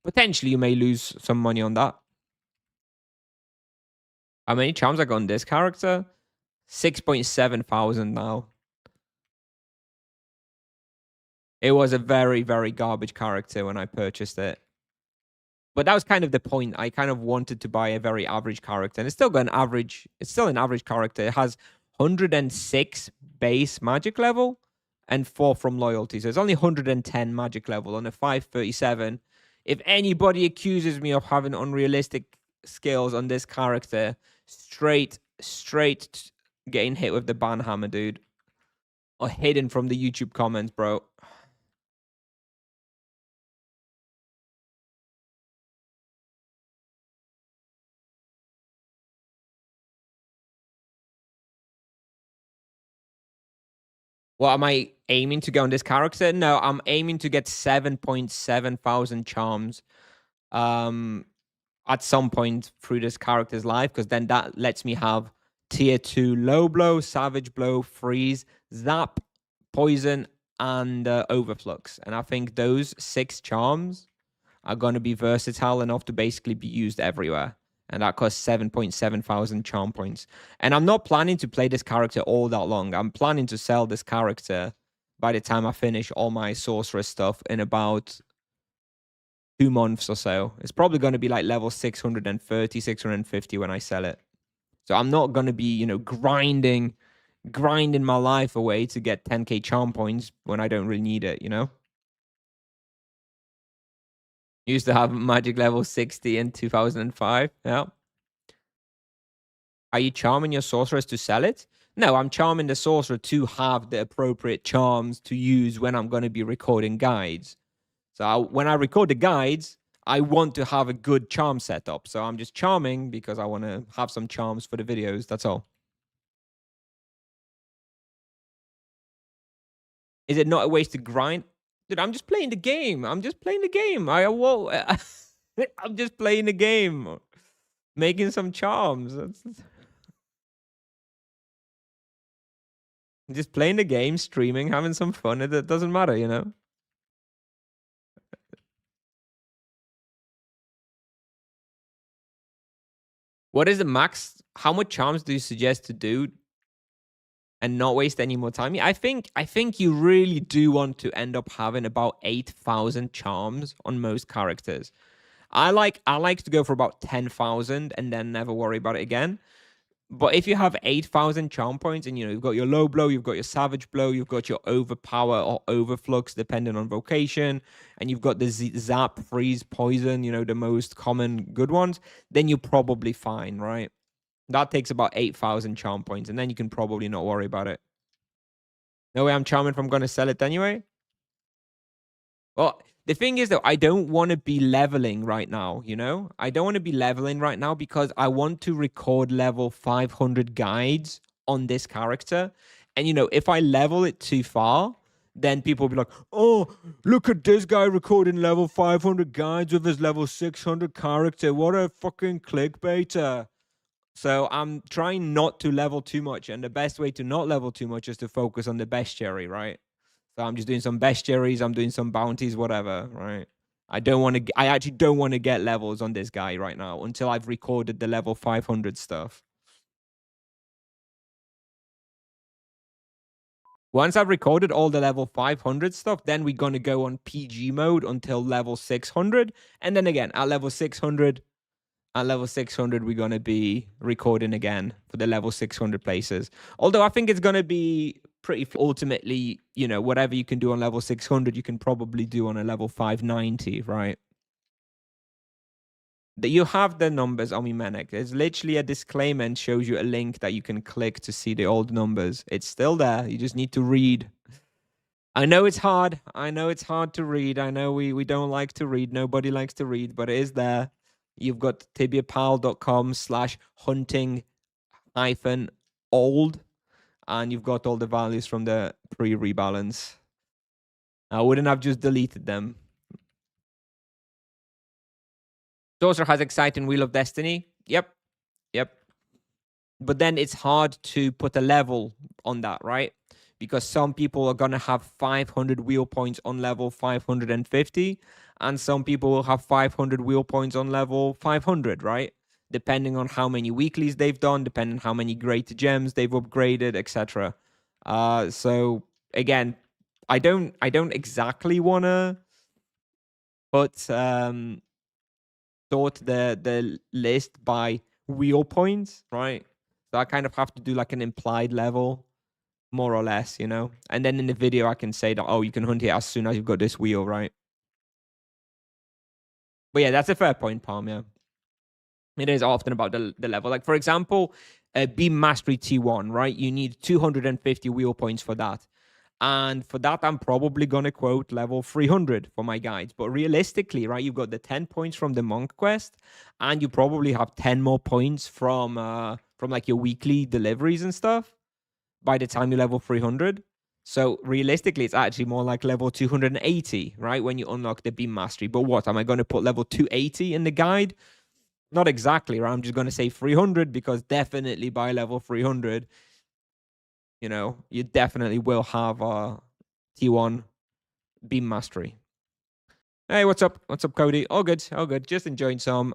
potentially you may lose some money on that. How many charms I got on this character? 6.7 thousand now. It was a very, very garbage character when I purchased it. But that was kind of the point. I kind of wanted to buy a very average character. And it's still got an average. It's still an average character. It has 106 base magic level and 4 from loyalty. So it's only 110 magic level on a 537. If anybody accuses me of having unrealistic skills on this character, straight getting hit with the ban hammer, dude. Or hidden from the YouTube comments, bro. What am I aiming to go on this character? No, I'm aiming to get 7.7 thousand charms at some point through this character's life, because then that lets me have tier 2 low blow, savage blow, freeze, zap, poison, and overflux. And I think those 6 charms are going to be versatile enough to basically be used everywhere. And that costs 7.7 thousand charm points. And I'm not planning to play this character all that long. I'm planning to sell this character by the time I finish all my sorcerer stuff in about 2 months or so. It's probably going to be like level 630, 650 when I sell it. So I'm not going to be, grinding my life away to get 10k charm points when I don't really need it, Used to have magic level 60 in 2005. Yeah. Are you charming your sorcerers to sell it? No, I'm charming the sorcerer to have the appropriate charms to use when I'm going to be recording guides. So when I record the guides, I want to have a good charm setup. So I'm just charming because I want to have some charms for the videos. That's all. Is it not a waste to grind? Dude, I'm just playing the game. I'm just playing the game. I'm just playing the game. Making some charms. Just playing the game, streaming, having some fun. It doesn't matter, What is the max? How much charms do you suggest to do and not waste any more time? I think you really do want to end up having about 8,000 charms on most characters. I like to go for about 10,000 and then never worry about it again. But if you have 8,000 charm points and you've got your low blow, you've got your savage blow, you've got your overpower or overflux depending on vocation, and you've got the zap, freeze, poison, the most common good ones, then you're probably fine, right? That takes about 8,000 charm points, and then you can probably not worry about it. No way I'm charming if I'm going to sell it anyway. Well, the thing is, though, I don't want to be leveling right now, I don't want to be leveling right now because I want to record level 500 guides on this character. And, if I level it too far, then people will be like, oh, look at this guy recording level 500 guides with his level 600 character. What a fucking clickbaiter. So I'm trying not to level too much. And the best way to not level too much is to focus on the bestiary, right? So I'm just doing some bestiaries, I'm doing some bounties, whatever, right? I actually don't want to get levels on this guy right now until I've recorded the level 500 stuff. Once I've recorded all the level 500 stuff, then we're going to go on PG mode until level 600. And then again, at level 600, we're going to be recording again for the level 600 places. Although I think it's going to be pretty ultimately, whatever you can do on level 600, you can probably do on a level 590, right? That you have the numbers on Menek. There's literally a disclaimer and shows you a link that you can click to see the old numbers. It's still there. You just need to read. I know it's hard. I know it's hard to read. I know we don't like to read. Nobody likes to read, but it is there. You've got tibiapal.com/hunting -old, and you've got all the values from the pre-rebalance. I wouldn't have just deleted them. Sorcerer has Exciting Wheel of Destiny. Yep. But then it's hard to put a level on that, right? Because some people are going to have 500 wheel points on level 550, and some people will have 500 wheel points on level 500, right? Depending on how many weeklies they've done, depending on how many great gems they've upgraded, etc. So again, I don't exactly want to put sort the list by wheel points, right? So I kind of have to do like an implied level, more or less, you know? And then in the video, I can say that, oh, you can hunt it as soon as you've got this wheel, right? But yeah, that's a fair point, Palm, yeah. It is often about the level. Like, for example, Beam Mastery T1, right? You need 250 wheel points for that. And for that, I'm probably going to quote level 300 for my guides. But realistically, right, you've got the 10 points from the Monk quest, and you probably have 10 more points from like your weekly deliveries and stuff by the time you level 300. So realistically, it's actually more like level 280, right, when you unlock the Beam Mastery. But what, am I going to put level 280 in the guide? Not exactly, right? I'm just going to say 300 because definitely by level 300, you know, you definitely will have T1 Beam Mastery. Hey, what's up? What's up, Cody? All good, all good. Just enjoying some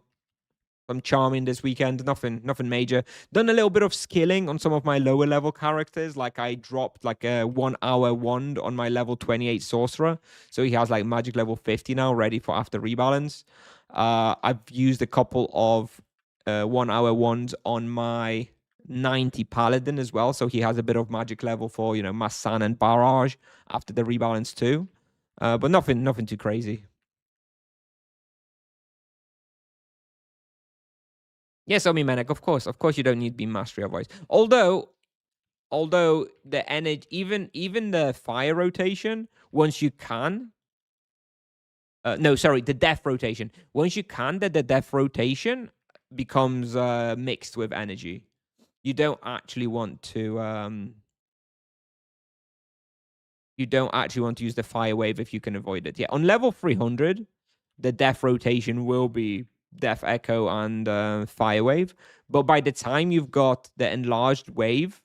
charming this weekend. Nothing major. Done a little bit of skilling on some of my lower level characters. Like I dropped like a 1 hour wand on my level 28 sorcerer. So he has like magic level 50 now, ready for after rebalance. I've used a couple of 1 hour wands on my 90 paladin as well. So he has a bit of magic level for, you know, Massan and Barrage after the rebalance too. But nothing too crazy. Yes, Omi Menek, of course you don't need Beam Mastery otherwise. Although the energy, even the fire rotation, once you can, no, sorry, the death rotation. Once you can, the death rotation becomes mixed with energy. You don't actually want to use the fire wave if you can avoid it. Yeah, on level 300, the death rotation will be Death Echo and Fire Wave. But by the time you've got the enlarged wave,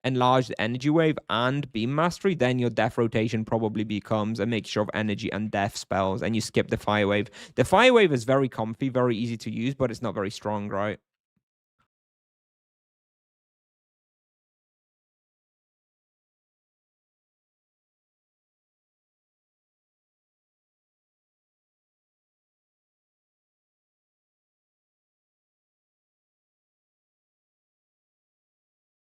enlarged energy wave, and Beam Mastery, then your death rotation probably becomes a mixture of energy and death spells, and you skip the Fire Wave. The Fire Wave is very comfy, very easy to use, but it's not very strong, right?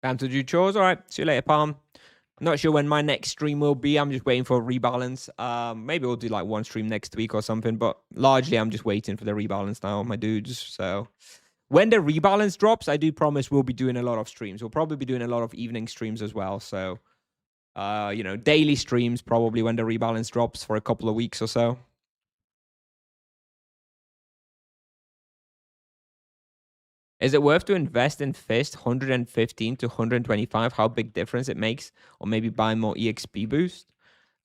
Time to do chores. All right. See you later, Palm. Not sure when my next stream will be. I'm just waiting for a rebalance. Maybe we'll do like one stream next week or something, but largely I'm just waiting for the rebalance now, my dudes. So when the rebalance drops, I do promise we'll be doing a lot of streams. We'll probably be doing a lot of evening streams as well. So, you know, daily streams probably when the rebalance drops for a couple of weeks or so. Is it worth to invest in Fist 115 to 125? How big difference it makes? Or maybe buy more EXP boost?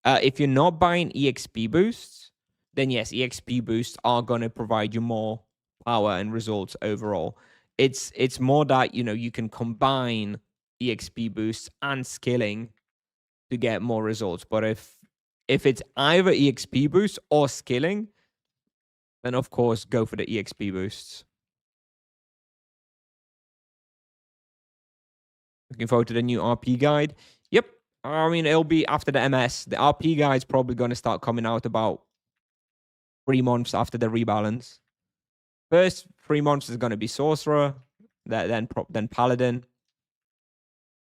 If you're not buying EXP boosts, then yes, EXP boosts are going to provide you more power and results overall. It's more that, you know, you can combine EXP boosts and skilling to get more results. But if it's either EXP boosts or skilling, then of course go for the EXP boosts. Looking forward to the new RP guide. Yep. I mean, it'll be after the MS. The RP guide's probably going to start coming out about 3 months after the rebalance. First 3 months is going to be Sorcerer, then Paladin.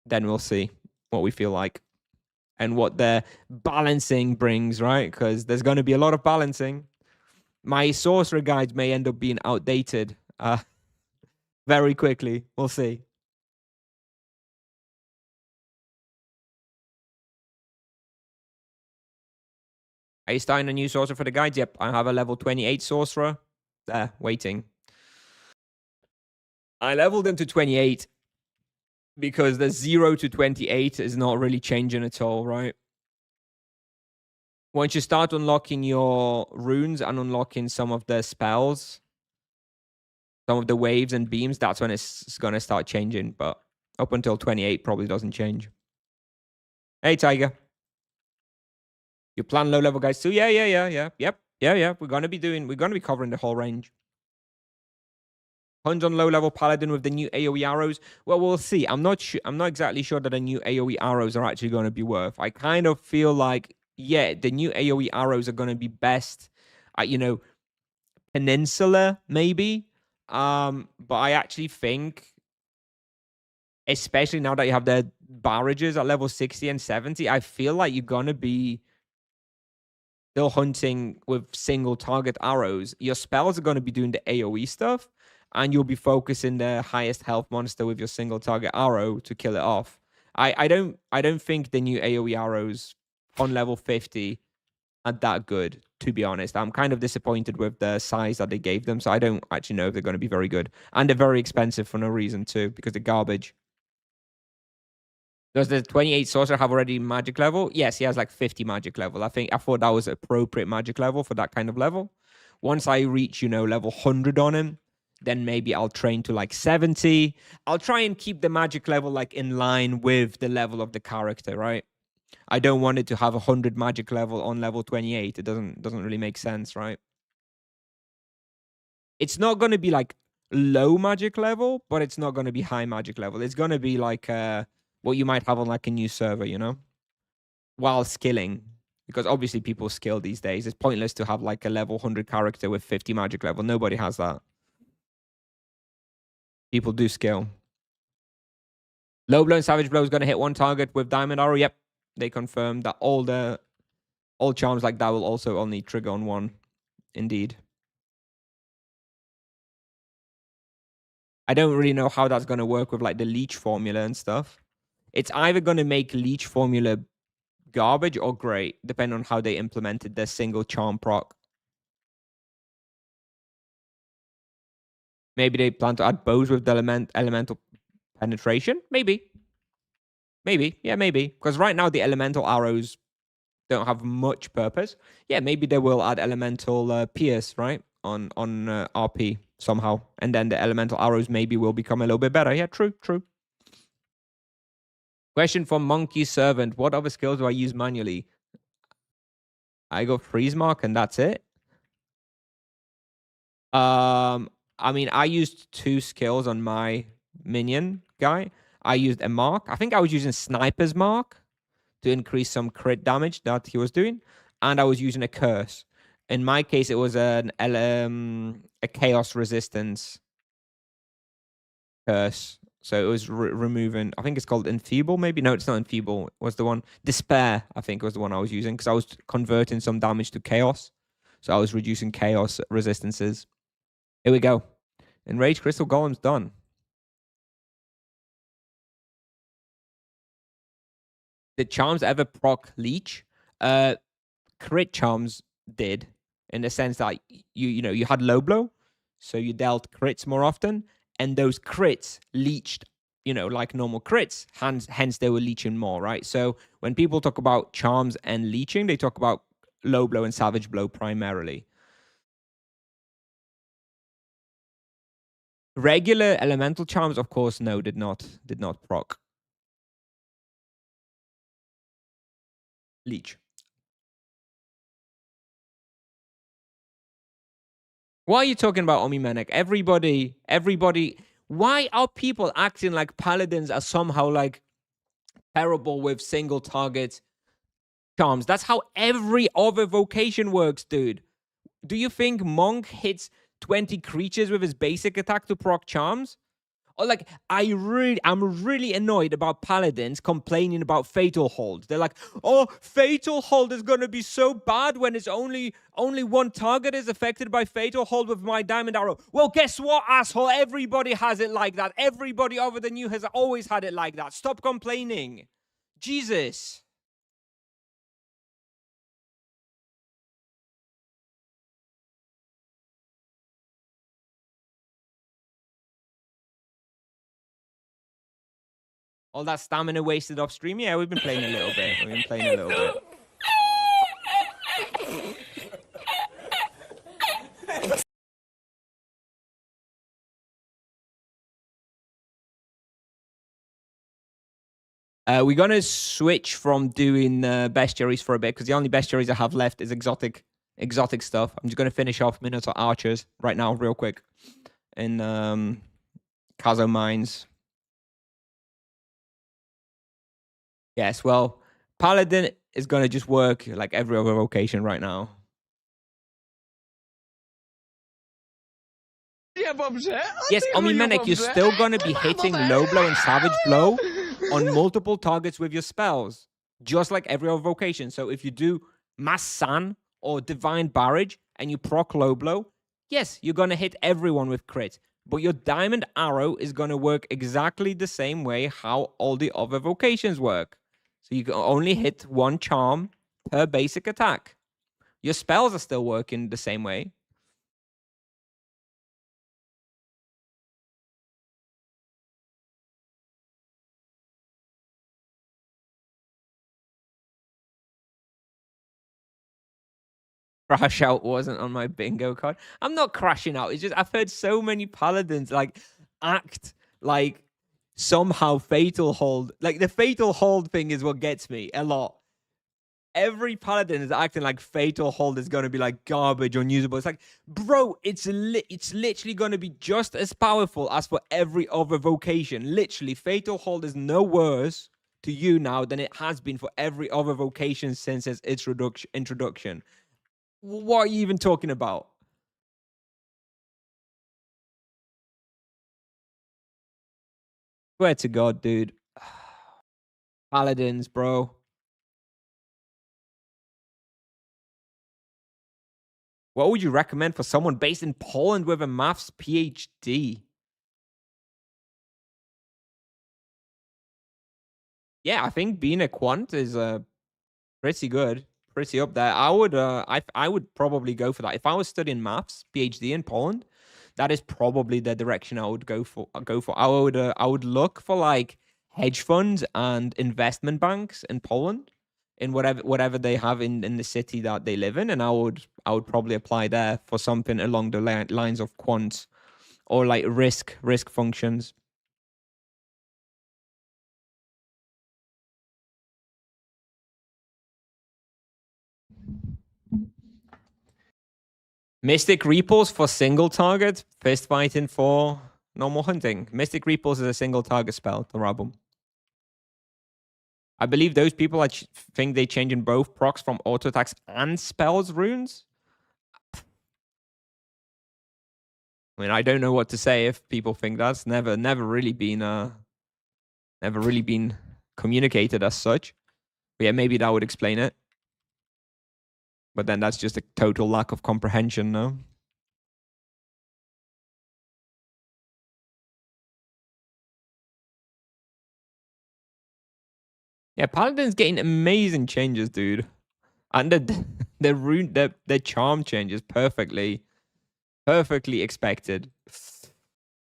Then we'll see what we feel like and what the balancing brings, right? Because there's going to be a lot of balancing. My Sorcerer guides may end up being outdated very quickly. We'll see. Are you starting a new Sorcerer for the guides? Yep, I have a level 28 Sorcerer there waiting. I leveled him to 28 because the 0 to 28 is not really changing at all, right? Once you start unlocking your runes and unlocking some of the spells, some of the waves and beams, that's when it's going to start changing. But up until 28 probably doesn't change. Hey, Tiger. You plan low level guys too? Yeah. Yep. Yeah. We're going to be covering the whole range. Hunt on low level paladin with the new AoE arrows. Well, we'll see. I'm not exactly sure that the new AoE arrows are actually going to be worth. I kind of feel like, yeah, the new AoE arrows are going to be best at, Peninsula, maybe. But I actually think, especially now that you have the barrages at level 60 and 70, I feel like you're going to be still hunting with single target arrows. Your spells are going to be doing the AoE stuff, and you'll be focusing the highest health monster with your single target arrow to kill it off. I don't think the new AoE arrows on level 50 are that good, to be honest. I'm kind of disappointed with the size that they gave them, so I don't actually know if they're going to be very good. And they're very expensive for no reason too, because they're garbage. Does the 28 sorcerer have already magic level? Yes, he has like 50 magic level. I thought that was appropriate magic level for that kind of level. Once I reach, level 100 on him, then maybe I'll train to like 70. I'll try and keep the magic level like in line with the level of the character, right? I don't want it to have 100 magic level on level 28. It doesn't really make sense, right? It's not going to be like low magic level, but it's not going to be high magic level. It's going to be like what you might have on like a new server, while skilling. Because obviously people skill these days. It's pointless to have like a level 100 character with 50 magic level. Nobody has that. People do skill. Low blow and savage blow is going to hit one target with diamond arrow. Yep. They confirmed that all charms like that will also only trigger on one. Indeed. I don't really know how that's going to work with like the leech formula and stuff. It's either going to make leech formula garbage or great, depending on how they implemented their single charm proc. Maybe they plan to add bows with the elemental penetration. Maybe. Yeah, maybe. Because right now the elemental arrows don't have much purpose. Yeah, maybe they will add elemental pierce, right? On RP somehow. And then the elemental arrows maybe will become a little bit better. Yeah, true. Question from Monkey Servant. What other skills do I use manually? I go freeze mark and that's it. I mean, I used 2 skills on my minion guy. I used a mark. I think I was using sniper's mark to increase some crit damage that he was doing, and I was using a curse. In my case, it was a chaos resistance curse. So it was removing. I think it's called enfeeble. Maybe no, it's not enfeeble. It was the one despair? I think was the one I was using because I was converting some damage to chaos. So I was reducing chaos resistances. Here we go. Enraged Crystal Golem's done. Did charms ever proc leech? Crit charms did, in the sense that you had low blow, so you dealt crits more often, and those crits leached, like normal crits. Hence they were leeching more, right? So when people talk about charms and leeching, they talk about low blow and savage blow primarily. Regular elemental charms, of course, no, did not proc leech. Why are you talking about Omi Menek? Everybody. Why are people acting like paladins are somehow like terrible with single target charms? That's how every other vocation works, dude. Do you think Monk hits 20 creatures with his basic attack to proc charms? Or like, I'm really annoyed about paladins complaining about fatal hold. They're like, oh, fatal hold is gonna be so bad when it's only one target is affected by fatal hold with my diamond arrow. Well, guess what, asshole? Everybody has it like that. Everybody other than you has always had it like that. Stop complaining. Jesus. All that stamina wasted off stream? Yeah, we've been playing a little bit. We're going to switch from doing bestiaries for a bit because the only bestiaries I have left is exotic stuff. I'm just going to finish off Minotaur Archers right now real quick in Kazo Mines. Yes, well, Paladin is going to just work like every other vocation right now. Yes, Omimenek, you're still going to be hitting low blow and savage blow on multiple targets with your spells, just like every other vocation. So if you do Mass San or Divine Barrage and you proc low blow, yes, you're going to hit everyone with crit. But your Diamond Arrow is going to work exactly the same way how all the other vocations work. So you can only hit one charm per basic attack. Your spells are still working the same way. Crash Out wasn't on my bingo card. I'm not crashing out. It's just I've heard so many paladins like act like somehow Fatal Hold. Like the Fatal Hold thing is what gets me a lot. Every paladin is acting like Fatal Hold is going to be like garbage, unusable. It's like, bro, it's literally going to be just as powerful as for every other vocation. Literally, Fatal Hold is no worse to you now than it has been for every other vocation since its introduction. What are you even talking about? Swear to God, dude. Paladins, bro. What would you recommend for someone based in Poland with a maths PhD? Yeah, I think being a quant is pretty good, pretty up there. I would probably go for that if I was studying maths PhD in Poland. That is probably the direction I would go for. I would look for like hedge funds and investment banks in Poland, in whatever they have in the city that they live in, and I would probably apply there for something along the lines of quants or like risk functions. Mystic Repulse for single target, fist fighting for normal hunting. Mystic Repulse is a single target spell, the Rabum. I believe those people think they change in both procs from auto attacks and spells runes. I mean, I don't know what to say if people think that's never really been communicated as such. But yeah, maybe that would explain it. But then that's just a total lack of comprehension, no? Yeah, Paladin's getting amazing changes, dude. And the charm changes perfectly expected.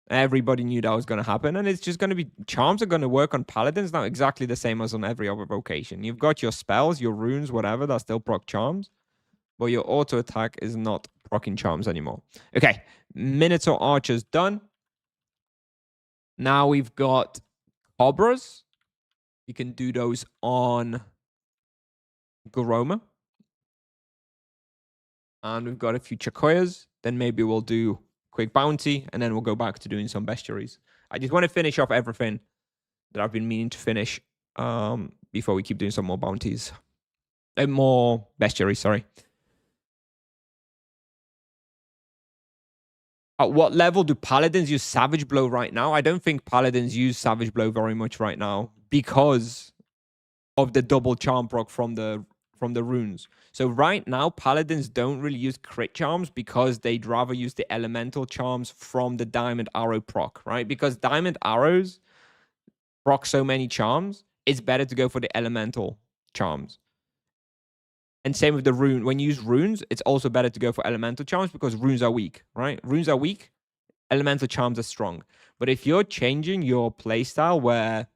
Everybody knew that was going to happen, and it's just going to be charms are going to work on paladins now exactly the same as on every other vocation. You've got your spells, your runes, whatever that still proc charms, but your auto attack is not procking charms anymore. Okay, Minotaur Archers done. Now we've got Cobras. You can do those on Garoma. And we've got a few Chakoyas. Then maybe we'll do quick bounty, and then we'll go back to doing some bestiaries. I just want to finish off everything that I've been meaning to finish before we keep doing some more bounties. More bestiaries, sorry. At what level do paladins use Savage Blow right now? I don't think paladins use Savage Blow very much right now because of the double charm proc from the runes. So right now, paladins don't really use crit charms because they'd rather use the elemental charms from the diamond arrow proc, right? Because diamond arrows proc so many charms, it's better to go for the elemental charms. And same with the rune. When you use runes, it's also better to go for elemental charms because runes are weak, right? Runes are weak, elemental charms are strong. But if you're changing your playstyle where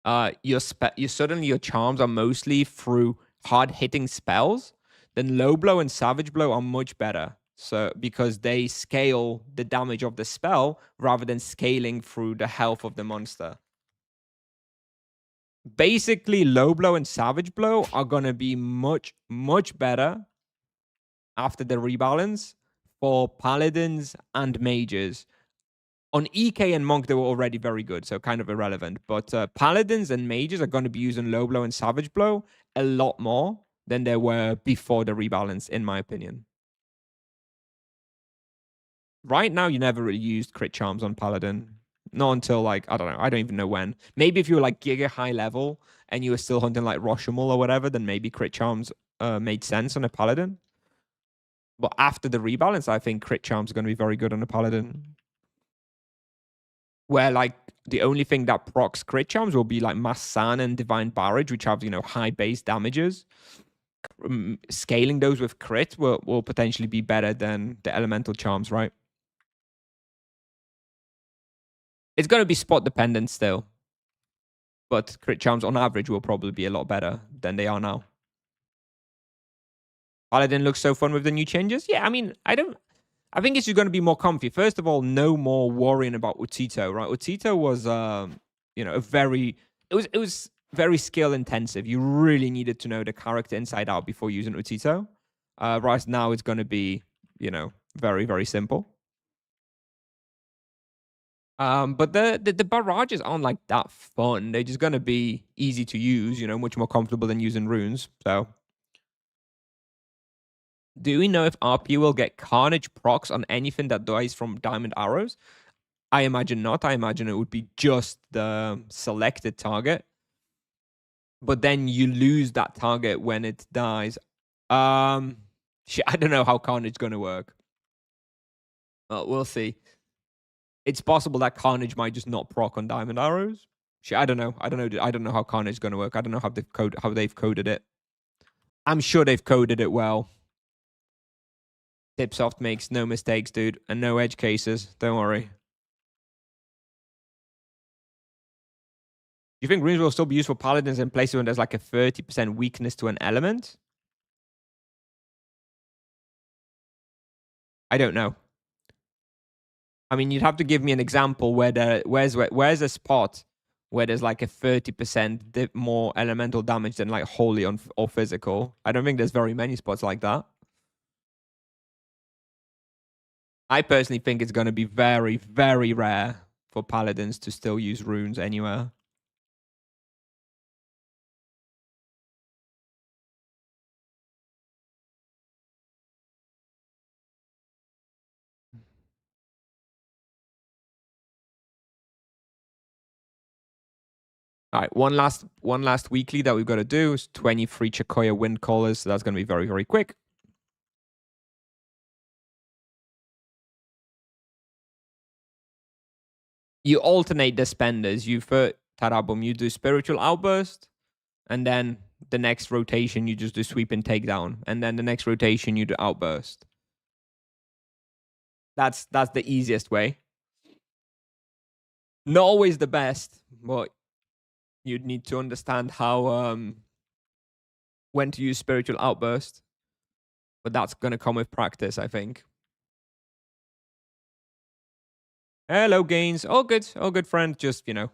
suddenly your charms are mostly through hard hitting spells, then low blow and savage blow are much better. So because they scale the damage of the spell rather than scaling through the health of the monster. Basically, low blow and savage blow are going to be much, much better after the rebalance for paladins and mages. On EK and Monk, they were already very good, so kind of irrelevant. But paladins and mages are going to be using low blow and savage blow a lot more than they were before the rebalance, in my opinion. Right now, you never really used crit charms on paladin. Not until, like, I don't know. I don't even know when. Maybe if you were, like, giga high level and you were still hunting, like, Roshamul or whatever, then maybe crit charms made sense on a paladin. But after the rebalance, I think crit charms are going to be very good on a paladin. Where, like, the only thing that procs crit charms will be, like, Mass San and Divine Barrage, which have, you know, high base damages. Scaling those with crit will potentially be better than the elemental charms, right? It's going to be spot dependent still. But crit charms on average will probably be a lot better than they are now. Paladin looks so fun with the new changes. Yeah, I mean, I think it's just going to be more comfy. First of all, no more worrying about Utito, right? Utito was, you know, it was very skill intensive. You really needed to know the character inside out before using Utito. Right now, it's going to be, you know, very, very simple. But the barrages aren't like that fun. They're just gonna be easy to use, you know, much more comfortable than using runes. So, do we know if RP will get Carnage procs on anything that dies from diamond arrows? I imagine not. I imagine it would be just the selected target. But then you lose that target when it dies. I don't know how Carnage is gonna work. We'll see. It's possible that Carnage might just not proc on diamond arrows. I don't know. I don't know how Carnage is going to work. I don't know how they've coded it. I'm sure they've coded it well. Tipsoft makes no mistakes, dude, and no edge cases. Don't worry. Do you think runes will still be used for paladins in places when there's like a 30% weakness to an element? I don't know. I mean, you'd have to give me an example where where's a spot where there's like a 30% more elemental damage than like holy or physical. I don't think there's very many spots like that. I personally think it's going to be very, very rare for paladins to still use runes anywhere. All right, one last weekly that we've got to do is 23 Chakoya wind callers. So that's going to be very, very quick. You alternate the spenders. You first Tarabum, you do spiritual outburst, and then the next rotation you just do sweep and takedown, and then the next rotation you do outburst. That's the easiest way. Not always the best, but you'd need to understand how when to use spiritual outburst. But that's gonna come with practice, I think. Hello, Gains. All good, friend. Just, you know,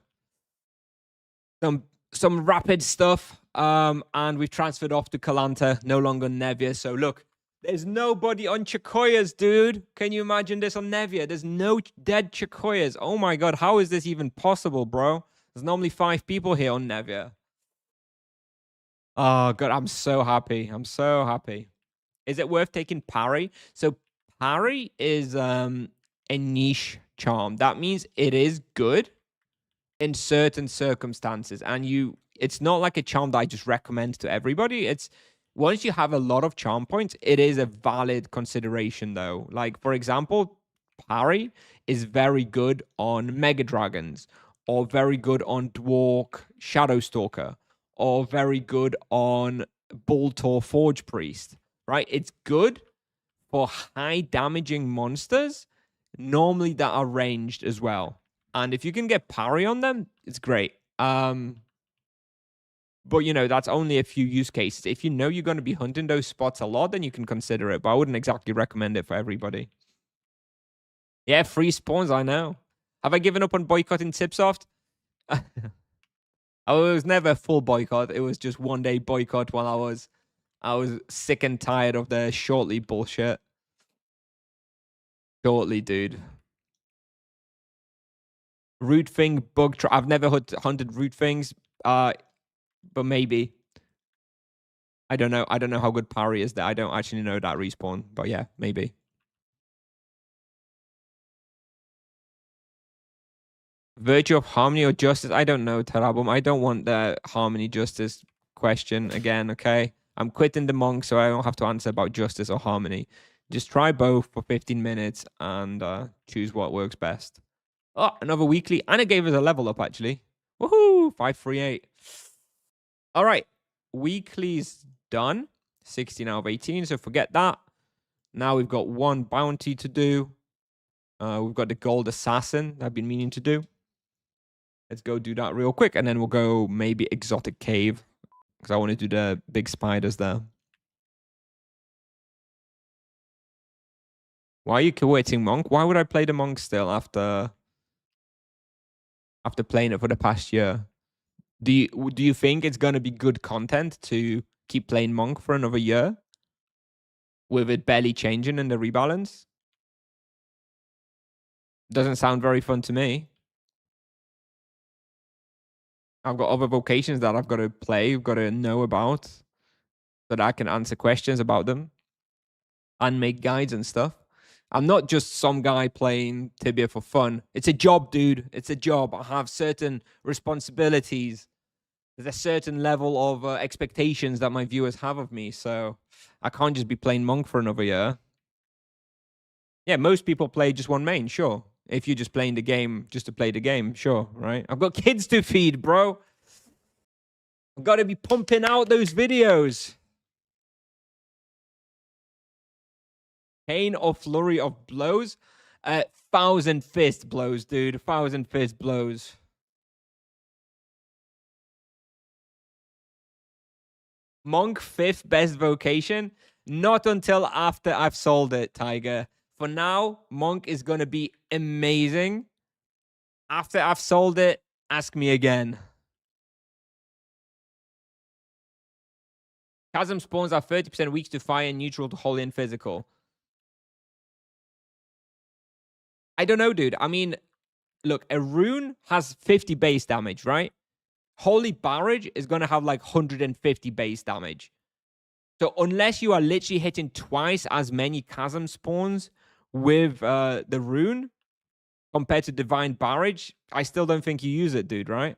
some rapid stuff. And we've transferred off to Kalanta, no longer Nevia. So look, there's nobody on Chakoyas, dude. Can you imagine this on Nevia? There's no dead Chakoyas. Oh my god, how is this even possible, bro? There's normally 5 people here on Nevia. Oh god, I'm so happy. I'm so happy. Is it worth taking parry? So parry is a niche charm. That means it is good in certain circumstances, and it's not like a charm that I just recommend to everybody. It's once you have a lot of charm points, it is a valid consideration though. Like for example, parry is very good on Mega Dragons, or very good on Dwark Shadowstalker, or very good on Boltor Forge Priest, right? It's good for high damaging monsters, normally that are ranged as well. And if you can get parry on them, it's great. But, you know, that's only a few use cases. If you know you're going to be hunting those spots a lot, then you can consider it. But I wouldn't exactly recommend it for everybody. Yeah, free spawns, I know. Have I given up on boycotting Tipsoft? Oh, it was never a full boycott. It was just one day boycott while I was sick and tired of the shortly bullshit. Shortly, dude. Root thing bug. I've never hunted root things. But maybe. I don't know. I don't know how good parry is there. I don't actually know that respawn. But yeah, maybe. Virtue of harmony or justice? I don't know, Tarabum. I don't want the harmony justice question again, okay? I'm quitting the monk, so I don't have to answer about justice or harmony. Just try both for 15 minutes and choose what works best. Oh, another weekly. And it gave us a level up, actually. Woohoo! 538. All right. Weekly's done. 16 out of 18, so forget that. Now we've got one bounty to do. We've got the gold assassin that I've been meaning to do. Let's go do that real quick, and then we'll go maybe exotic cave, because I want to do the big spiders there. Why are you quitting monk? Why would I play the monk still after playing it for the past year? Do you think it's gonna be good content to keep playing monk for another year with it barely changing in the rebalance? Doesn't sound very fun to me. I've got other vocations that I've got to play, I've got to know about, so that I can answer questions about them and make guides and stuff. I'm not just some guy playing Tibia for fun. It's a job, dude. It's a job. I have certain responsibilities. There's a certain level of expectations that my viewers have of me. So I can't just be playing monk for another year. Yeah, most people play just one main, sure. If you're just playing the game just to play the game, sure, right? I've got kids to feed, bro. I've got to be pumping out those videos. Pain or flurry of blows? 1,000 fist blows, dude. 1,000 fist blows. Monk 5th best vocation? Not until after I've sold it, Tiger. For now, Monk is going to be amazing. After I've sold it, ask me again. Chasm spawns are 30% weak to fire, neutral to holy and physical. I don't know, dude. I mean, look, a rune has 50 base damage, right? Holy Barrage is going to have like 150 base damage. So unless you are literally hitting twice as many chasm spawns with the rune compared to Divine Barrage, I still don't think you use it, dude, right?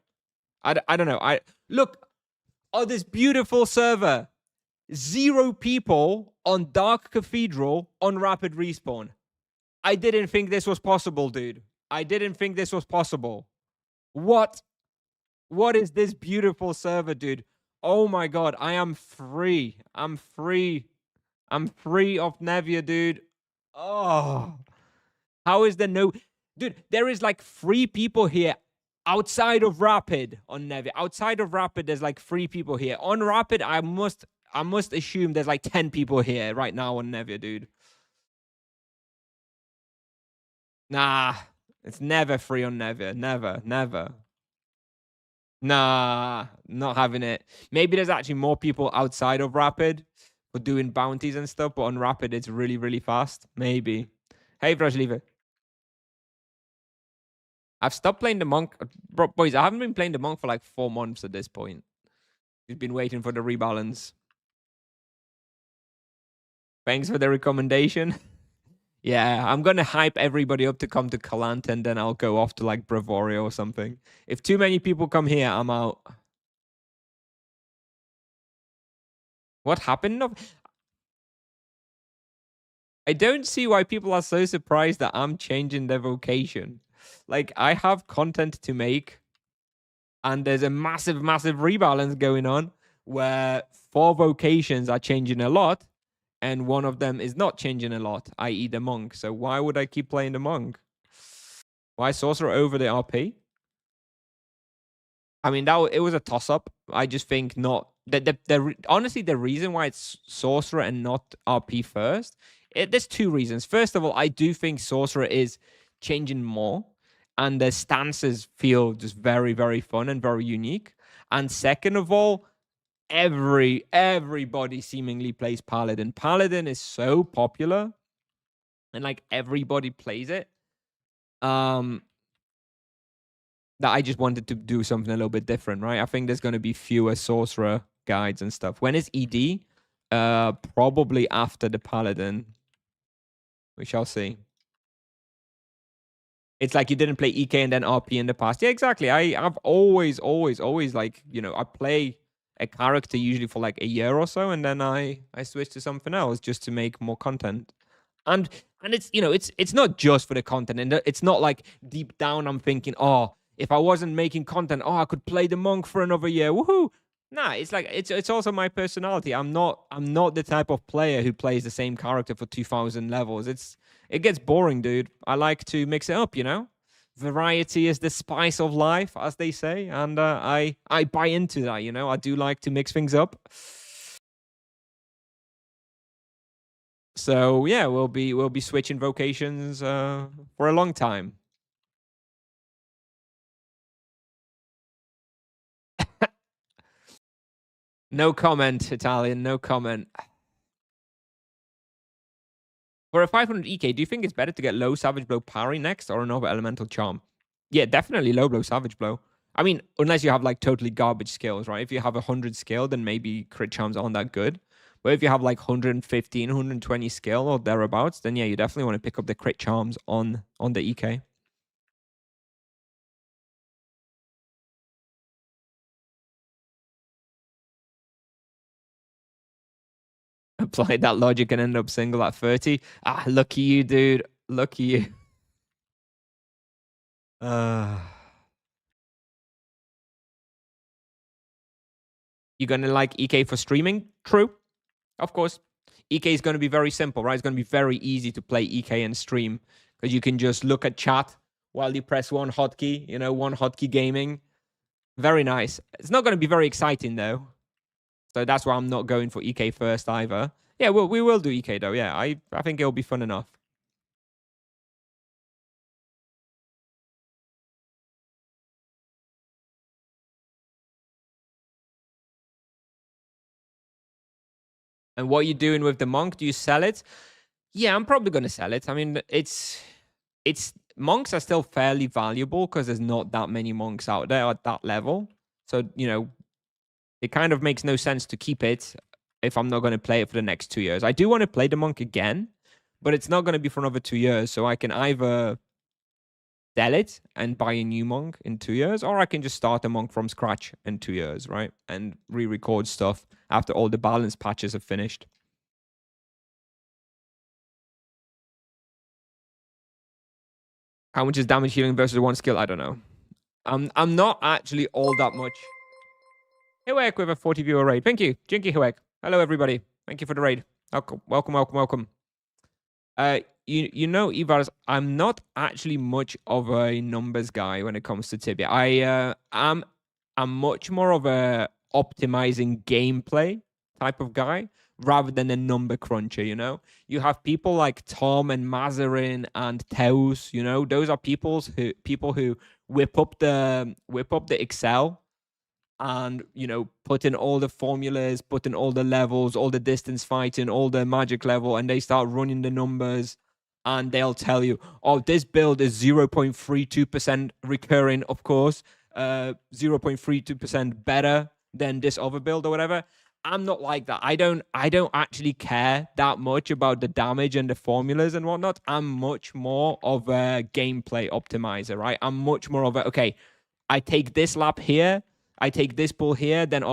I don't know. Look, on this beautiful server, 0 people on Dark Cathedral on rapid respawn. I didn't think this was possible, dude. I didn't think this was possible. What is this beautiful server, dude? Oh my god, I am free. I'm free. I'm free of Nevia, dude. Oh. How is there no... Dude, there is like 3 people here outside of Rapid on Nevia. Outside of Rapid, there's like 3 people here. On Rapid, I must assume there's like 10 people here right now on Nevia, dude. Nah, it's never free on Nevia. Never, never. Nah, not having it. Maybe there's actually more people outside of Rapid for doing bounties and stuff, but on Rapid, it's really, really fast. Maybe. Hey, Vrajliva. I've stopped playing the monk. Bro, boys, I haven't been playing the monk for like 4 months at this point. We've been waiting for the rebalance. Thanks for the recommendation. Yeah, I'm going to hype everybody up to come to Kalanta, and then I'll go off to like Bravorio or something. If too many people come here, I'm out. What happened? I don't see why people are so surprised that I'm changing their vocation. Like, I have content to make, and there's a massive, massive rebalance going on where 4 vocations are changing a lot, and one of them is not changing a lot, i.e. the monk. So why would I keep playing the monk? Why sorcerer over the RP? I mean, it was a toss-up. I just think not... honestly, the reason why it's sorcerer and not RP first, there's 2 reasons. First of all, I do think sorcerer is changing more, and the stances feel just very, very fun and very unique. And second of all, everybody seemingly plays Paladin. Paladin is so popular, and like everybody plays it. That I just wanted to do something a little bit different, right? I think there's going to be fewer sorcerer guides and stuff. When is ED? Probably after the Paladin. We shall see. It's like you didn't play EK and then RP in the past. Yeah, exactly. I've always like, I play a character usually for like a year or so, and then I switch to something else just to make more content. And it's it's not just for the content, and it's not like deep down I'm thinking, oh, if I wasn't making content, oh, I could play the monk for another year. Woohoo! Nah, it's like it's also my personality. I'm not the type of player who plays the same character for 2,000 levels. It gets boring, dude. I like to mix it up, Variety is the spice of life, as they say, and I buy into that. I do like to mix things up. So yeah, we'll be switching vocations for a long time. No comment, Italian. No comment. For a 500 EK, do you think it's better to get low Savage Blow parry next or another Elemental Charm? Yeah, definitely low blow Savage Blow. I mean, unless you have like totally garbage skills, right? If you have 100 skill, then maybe crit charms aren't that good. But if you have like 115, 120 skill or thereabouts, then yeah, you definitely want to pick up the crit charms on the EK. Apply that logic and end up single at 30. Ah, lucky you, dude. Lucky you. You're going to like EK for streaming? True. Of course. EK is going to be very simple, right? It's going to be very easy to play EK and stream because you can just look at chat while you press one hotkey, one hotkey gaming. Very nice. It's not going to be very exciting, though. So that's why I'm not going for EK first either. Yeah, we will do EK, though. Yeah, I think it'll be fun enough. And what are you doing with the monk? Do you sell it? Yeah, I'm probably going to sell it. I mean, it's monks are still fairly valuable because there's not that many monks out there at that level. So, it kind of makes no sense to keep it if I'm not going to play it for the next 2 years. I do want to play the monk again, but it's not going to be for another 2 years. So I can either sell it and buy a new monk in 2 years, or I can just start a monk from scratch in 2 years, right? And re-record stuff after all the balance patches are finished. How much is damage healing versus one skill? I don't know. I'm not actually all that much. Hiwek with a 40 viewer raid. Thank you. Jinky Hiwek. Hello, everybody. Thank you for the raid. Welcome. Ivars, I'm not actually much of a numbers guy when it comes to Tibia. I'm much more of a optimizing gameplay type of guy rather than a number cruncher, You have people like Tom and Mazarin and Teus, those are people who whip up the Excel and put in all the formulas, put in all the levels, all the distance fighting, all the magic level, and they start running the numbers, and they'll tell you, oh, this build is 0.32% recurring, of course, 0.32% better than this other build or whatever. I'm not like that. I don't actually care that much about the damage and the formulas and whatnot. I'm much more of a gameplay optimizer, right? I'm much more of a, okay, I take this lap here, I take this pull here, then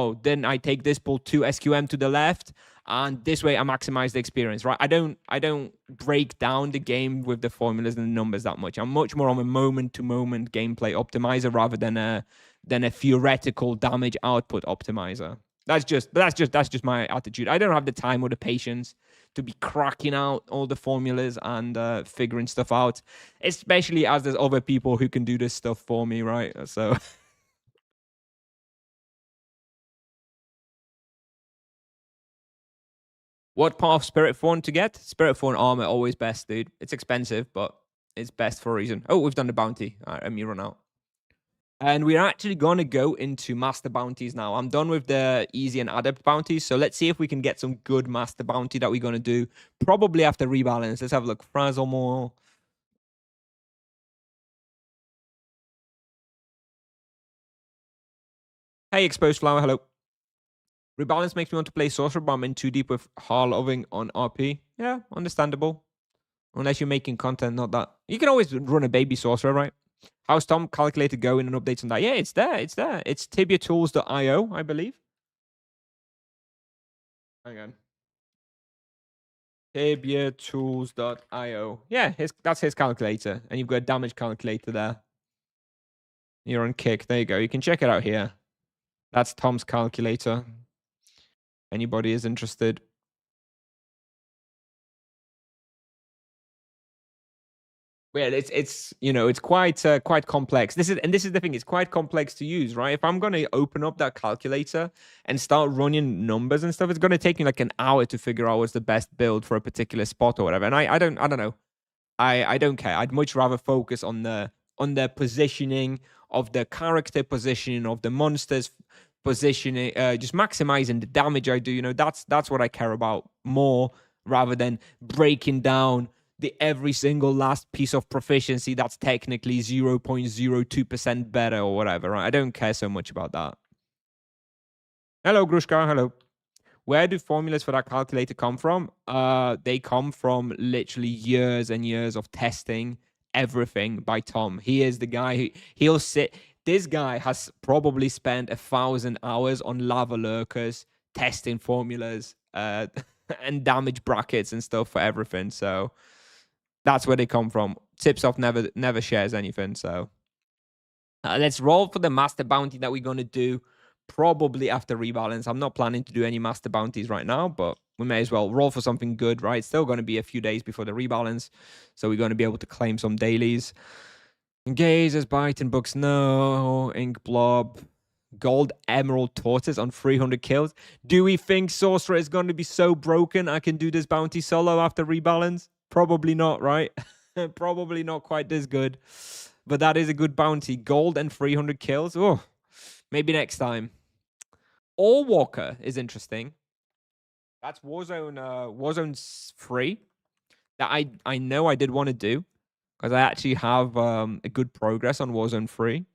I take this pull to SQM to the left, and this way I maximize the experience, right? I don't break down the game with the formulas and the numbers that much. I'm much more of a moment-to-moment gameplay optimizer rather than a theoretical damage output optimizer. That's just my attitude. I don't have the time or the patience to be cracking out all the formulas and figuring stuff out, especially as there's other people who can do this stuff for me, right? So. What part of Spirit Fawn to get? Spirit Fawn armor, always best, dude. It's expensive, but it's best for a reason. Oh, we've done the bounty. All right, let me run out. And we're actually going to go into master bounties now. I'm done with the easy and adept bounties. So let's see if we can get some good master bounty that we're going to do. Probably after rebalance. Let's have a look. Frazzlemore. Hey, Exposed Flower. Hello. Rebalance makes me want to play Sorcerer Bomb in too deep with Harloving on RP. Yeah, understandable. Unless you're making content, not that. You can always run a baby Sorcerer, right? How's Tom Calculator going and updates on that? Yeah, it's there. It's there. It's tibiatools.io, I believe. Hang on. Tibiatools.io. Yeah, that's his calculator. And you've got a damage calculator there. You're on Kick. There you go. You can check it out here. That's Tom's calculator. Anybody is interested. Well, it's it's quite complex. This is the thing. It's quite complex to use, right? If I'm gonna open up that calculator and start running numbers and stuff, it's gonna take me like an hour to figure out what's the best build for a particular spot or whatever. And I don't know. I don't care. I'd much rather focus on the positioning of the character, positioning of the monsters, positioning, just maximizing the damage I do. That's what I care about more rather than breaking down the every single last piece of proficiency that's technically 0.02% better or whatever. Right? I don't care so much about that. Hello, Grushka. Hello. Where do formulas for that calculator come from? They come from literally years and years of testing everything by Tom. He is the guy he'll sit. This guy has probably spent 1,000 hours on lava lurkers testing formulas and damage brackets and stuff for everything. So that's where they come from. Tipsoft never shares anything. So let's roll for the master bounty that we're going to do probably after rebalance. I'm not planning to do any master bounties right now, but we may as well roll for something good, right? It's still going to be a few days before the rebalance, so we're going to be able to claim some dailies. Gazers, Bite, and Books, no. Ink Blob. Gold Emerald Tortoise on 300 kills. Do we think Sorcerer is going to be so broken I can do this bounty solo after rebalance? Probably not, right? Probably not quite this good. But that is a good bounty. Gold and 300 kills. Oh, maybe next time. All Walker is interesting. That's Warzone 3 that I know I did want to do because I actually have a good progress on Warzone 3.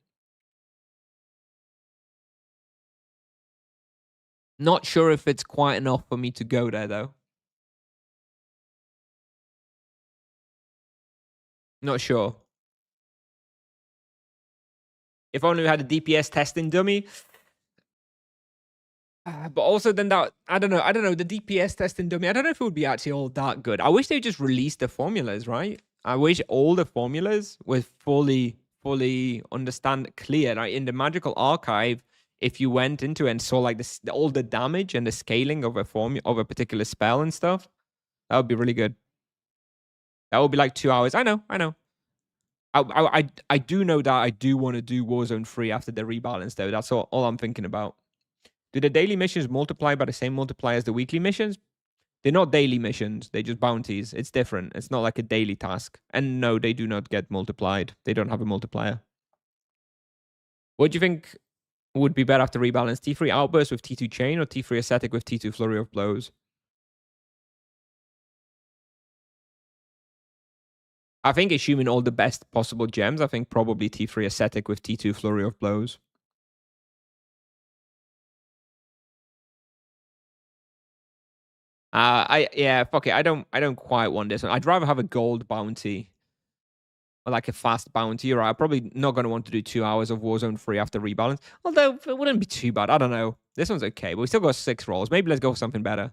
Not sure if it's quite enough for me to go there though. Not sure. If only we had a DPS testing dummy. But also then that I don't know the DPS testing dummy. I don't know if it would be actually all that good. I wish they just released the formulas, right? I wish all the formulas were fully understand clear. Right? In the magical archive, if you went into it and saw like this all the damage and the scaling of a particular spell and stuff, that would be really good. That would be like 2 hours. I know. I do know that I do want to do Warzone 3 after the rebalance though. That's all I'm thinking about. Do the daily missions multiply by the same multiplier as the weekly missions? They're not daily missions. They're just bounties. It's different. It's not like a daily task. And no, they do not get multiplied. They don't have a multiplier. What do you think would be better after rebalance? T3 Outburst with T2 Chain or T3 Ascetic with T2 Flurry of Blows? I think assuming all the best possible gems, I think probably T3 Ascetic with T2 Flurry of Blows. Fuck it. I don't quite want this one. I'd rather have a gold bounty or like a fast bounty. Right, I'm probably not going to want to do 2 hours of Warzone 3 after rebalance. Although it wouldn't be too bad. I don't know. This one's okay, but we still got 6 rolls. Maybe let's go for something better.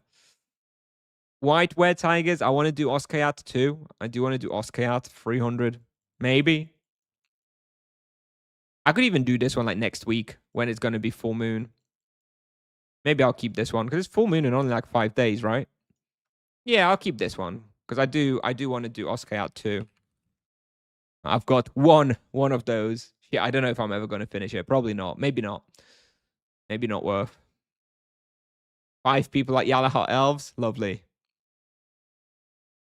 White Were Tigers. I want to do Oskayat too. I do want to do Oskayat 300. Maybe. I could even do this one like next week when it's going to be full moon. Maybe I'll keep this one because it's full moon in only like 5 days, right? Yeah, I'll keep this one because I do want to do Oskayat too. I've got one of those. Yeah, I don't know if I'm ever going to finish it. Probably not. Maybe not. Maybe not worth. 5 people like Yalahot Elves. Lovely.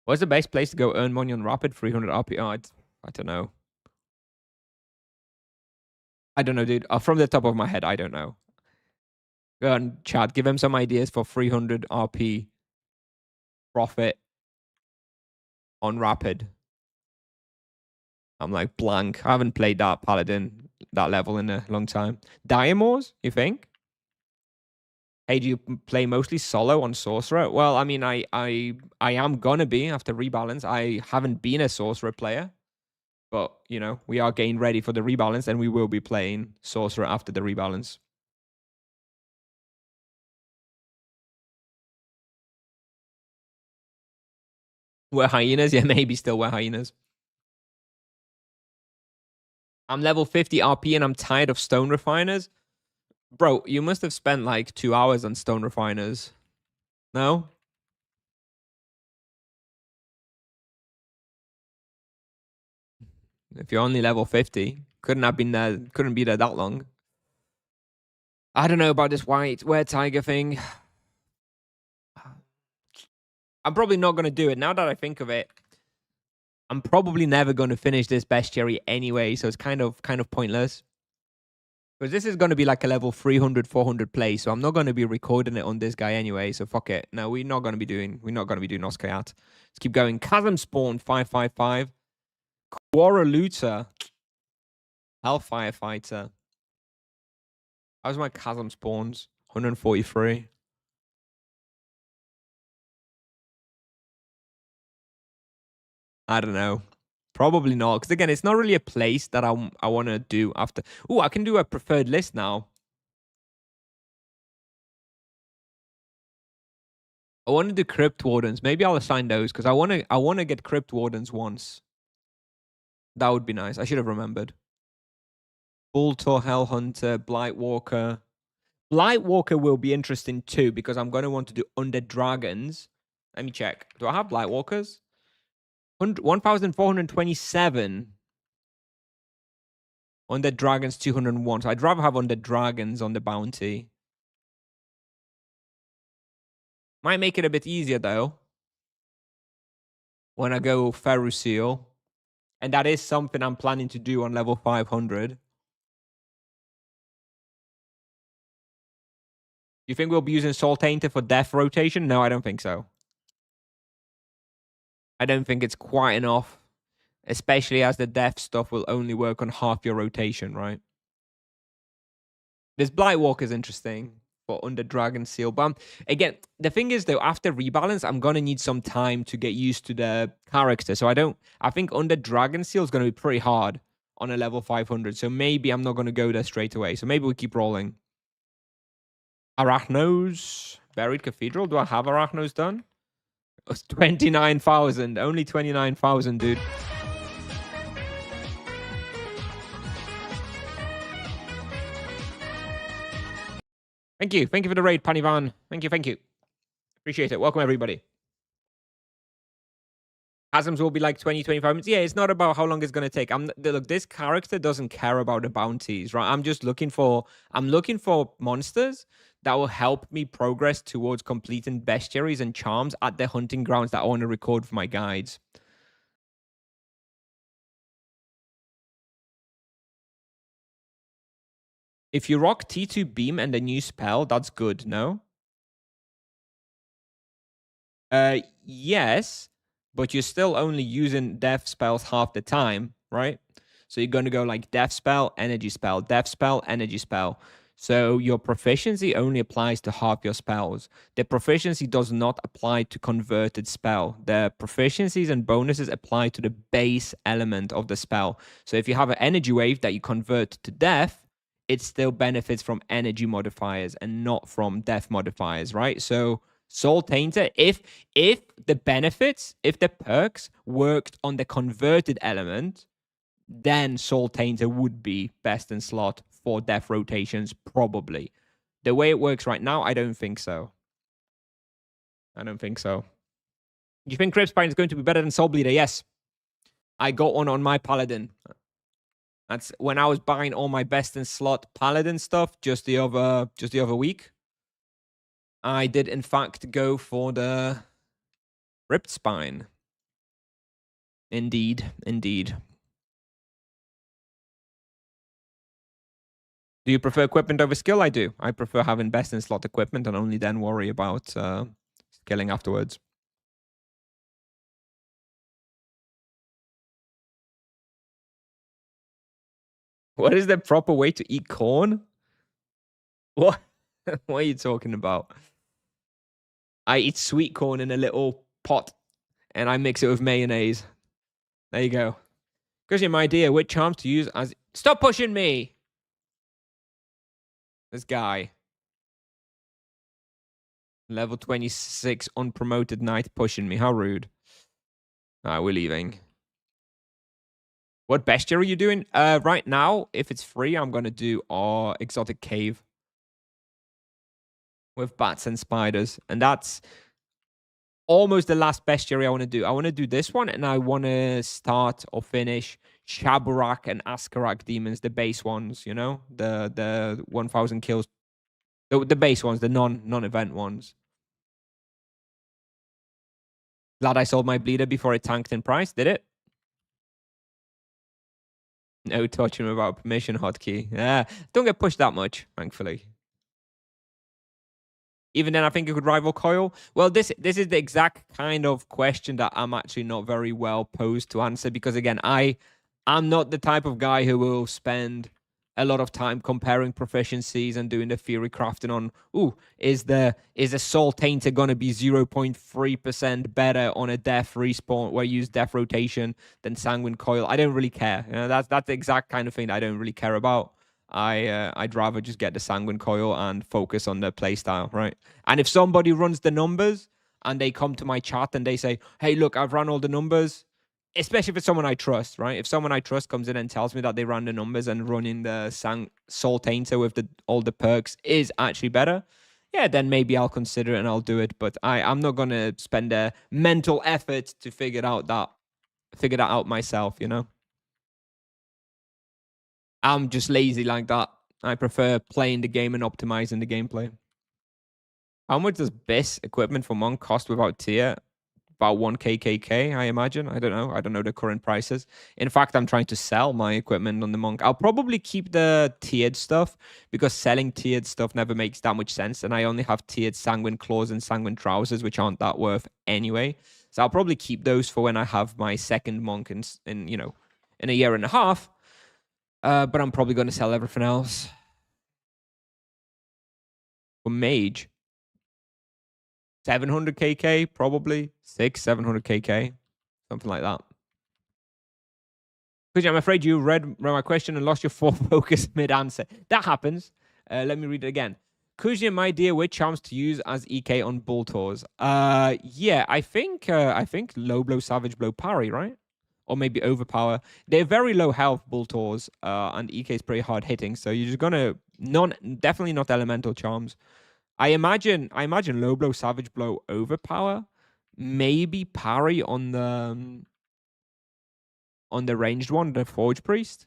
What's the best place to go earn money on Rapid? 300 RP. Oh, I don't know. I don't know, dude. From the top of my head, I don't know. Go on, Chad. Give him some ideas for 300 RP profit on Rapid. I'm like blank. I haven't played that Paladin, that level in a long time. Diamors, you think? Hey, do you play mostly solo on Sorcerer? Well, I mean, I am gonna be after Rebalance. I haven't been a Sorcerer player, but you know, we are getting ready for the Rebalance, and we will be playing Sorcerer after the Rebalance. We're hyenas, yeah, maybe still we're hyenas. I'm level 50 RP, and I'm tired of Stone Refiners. Bro, you must have spent like 2 hours on Stone Refiners. No? If you're only level 50, couldn't be there that long. I don't know about this white tiger thing. I'm probably not gonna do it. Now that I think of it, I'm probably never gonna finish this bestiary anyway, so it's kind of pointless. Because this is gonna be like a level 300, 400 play, so I'm not gonna be recording it on this guy anyway, so fuck it. No, we're not gonna be doing Oskayat. Let's keep going. Chasm Spawn 555. Quora Looter. Hellfire Fighter. How's my Chasm Spawns? 143. I don't know. Probably not. Because again, it's not really a place that I want to do after. Oh, I can do a preferred list now. I want to do Crypt Wardens. Maybe I'll assign those because I want to get Crypt Wardens once. That would be nice. I should have remembered. Bulltor, Hellhunter, Blightwalker. Blightwalker will be interesting too because I'm going to want to do Undead Dragons. Let me check. Do I have Blightwalkers? 1,427. Undead Dragons 201. So I'd rather have Undead Dragons on the bounty. Might make it a bit easier though. When I go Ferruseal. And that is something I'm planning to do on level 500. You think we'll be using Soul Tainter for death rotation? No, I don't think so. I don't think it's quite enough. Especially as the death stuff will only work on half your rotation, right? This Blightwalker is interesting for under Dragon Seal. But again, the thing is though, after Rebalance, I'm gonna need some time to get used to the character. So I think under Dragon Seal is gonna be pretty hard on a level 500. So maybe I'm not gonna go there straight away. So maybe we keep rolling. Arachnos, Buried Cathedral. Do I have Arachnos done? 29,000. Only 29,000, dude. Thank you. Thank you for the raid, Panivan. Thank you. Thank you. Appreciate it. Welcome, everybody. Chasms will be like 20, 25 minutes. Yeah, it's not about how long it's going to take. Look, this character doesn't care about the bounties, right? I'm looking for monsters that will help me progress towards completing bestiaries and charms at the hunting grounds that I want to record for my guides. If you rock T2 Beam and a new spell, that's good, no? Yes, but you're still only using death spells half the time, right? So you're going to go like death spell, energy spell, death spell, energy spell. So your proficiency only applies to half your spells. The proficiency does not apply to converted spell. The proficiencies and bonuses apply to the base element of the spell. So if you have an energy wave that you convert to death, it still benefits from energy modifiers and not from death modifiers, right? So Soul Tainter, if the benefits, if the perks worked on the converted element, then Soul Tainter would be best in slot for death rotations, probably. The way it works right now, I don't think so. I don't think so. You think Crypt Spine is going to be better than Soul Bleeder? Yes. I got one on my Paladin. That's when I was buying all my best in slot Paladin stuff just the other week. I did in fact go for the Ripped Spine. Indeed, indeed. Do you prefer equipment over skill? I do. I prefer having best in slot equipment and only then worry about skilling afterwards. What is the proper way to eat corn? What? What are you talking about? I eat sweet corn in a little pot and I mix it with mayonnaise. There you go. Gives you my idea which charms to use as. Stop pushing me! This guy. Level 26 unpromoted knight pushing me. How rude. Alright, we're leaving. What bestiary are you doing? Right now, if it's free, I'm gonna do our exotic cave with bats and spiders, and that's almost the last bestiary I want to do. I want to do this one, and I want to start or finish Shaburak and Askarak demons, the base ones. You know, the 1,000 kills, the base ones, the non-event ones. Glad I sold my bleeder before it tanked in price. Did it? No touching without permission, hotkey. Yeah, don't get pushed that much, thankfully. Even then, I think it could rival Coil. Well, this is the exact kind of question that I'm actually not very well posed to answer because, again, I'm not the type of guy who will spend a lot of time comparing proficiencies and doing the theory crafting on, is a Soul Tainter going to be 0.3% better on a death respawn where you use death rotation than Sanguine Coil? I don't really care. You know, that's the exact kind of thing that I don't really care about. I'd rather just get the Sanguine Coil and focus on the playstyle, right? And if somebody runs the numbers and they come to my chat and they say, hey, look, I've run all the numbers, especially if it's someone I trust, right? If someone I trust comes in and tells me that they ran the numbers and running the Soul Tainter with all the perks is actually better, yeah, then maybe I'll consider it and I'll do it. But I'm not going to spend a mental effort to figure that out myself, you know? I'm just lazy like that. I prefer playing the game and optimizing the gameplay. How much does best equipment for Monk cost without tier? About 1k, I imagine. I don't know. I don't know the current prices. In fact, I'm trying to sell my equipment on the Monk. I'll probably keep the tiered stuff because selling tiered stuff never makes that much sense. And I only have tiered Sanguine Claws and Sanguine Trousers, which aren't that worth anyway. So I'll probably keep those for when I have my second Monk in a year and a half. But I'm probably going to sell everything else. For Mage, 700k, probably 700k, something like that. Because I'm afraid you read my question and lost your full focus mid-answer. That happens. Let me read it again. Kuzia, my dear, which charms to use as EK on Bull Tours? Yeah, I think Low Blow, Savage Blow, Parry, right? Or maybe Overpower. They're very low health Bull Tours, and EK is pretty hard hitting. So you're just gonna definitely not Elemental Charms. I imagine Low Blow, Savage Blow, Overpower, maybe Parry on the ranged one, the Forge Priest.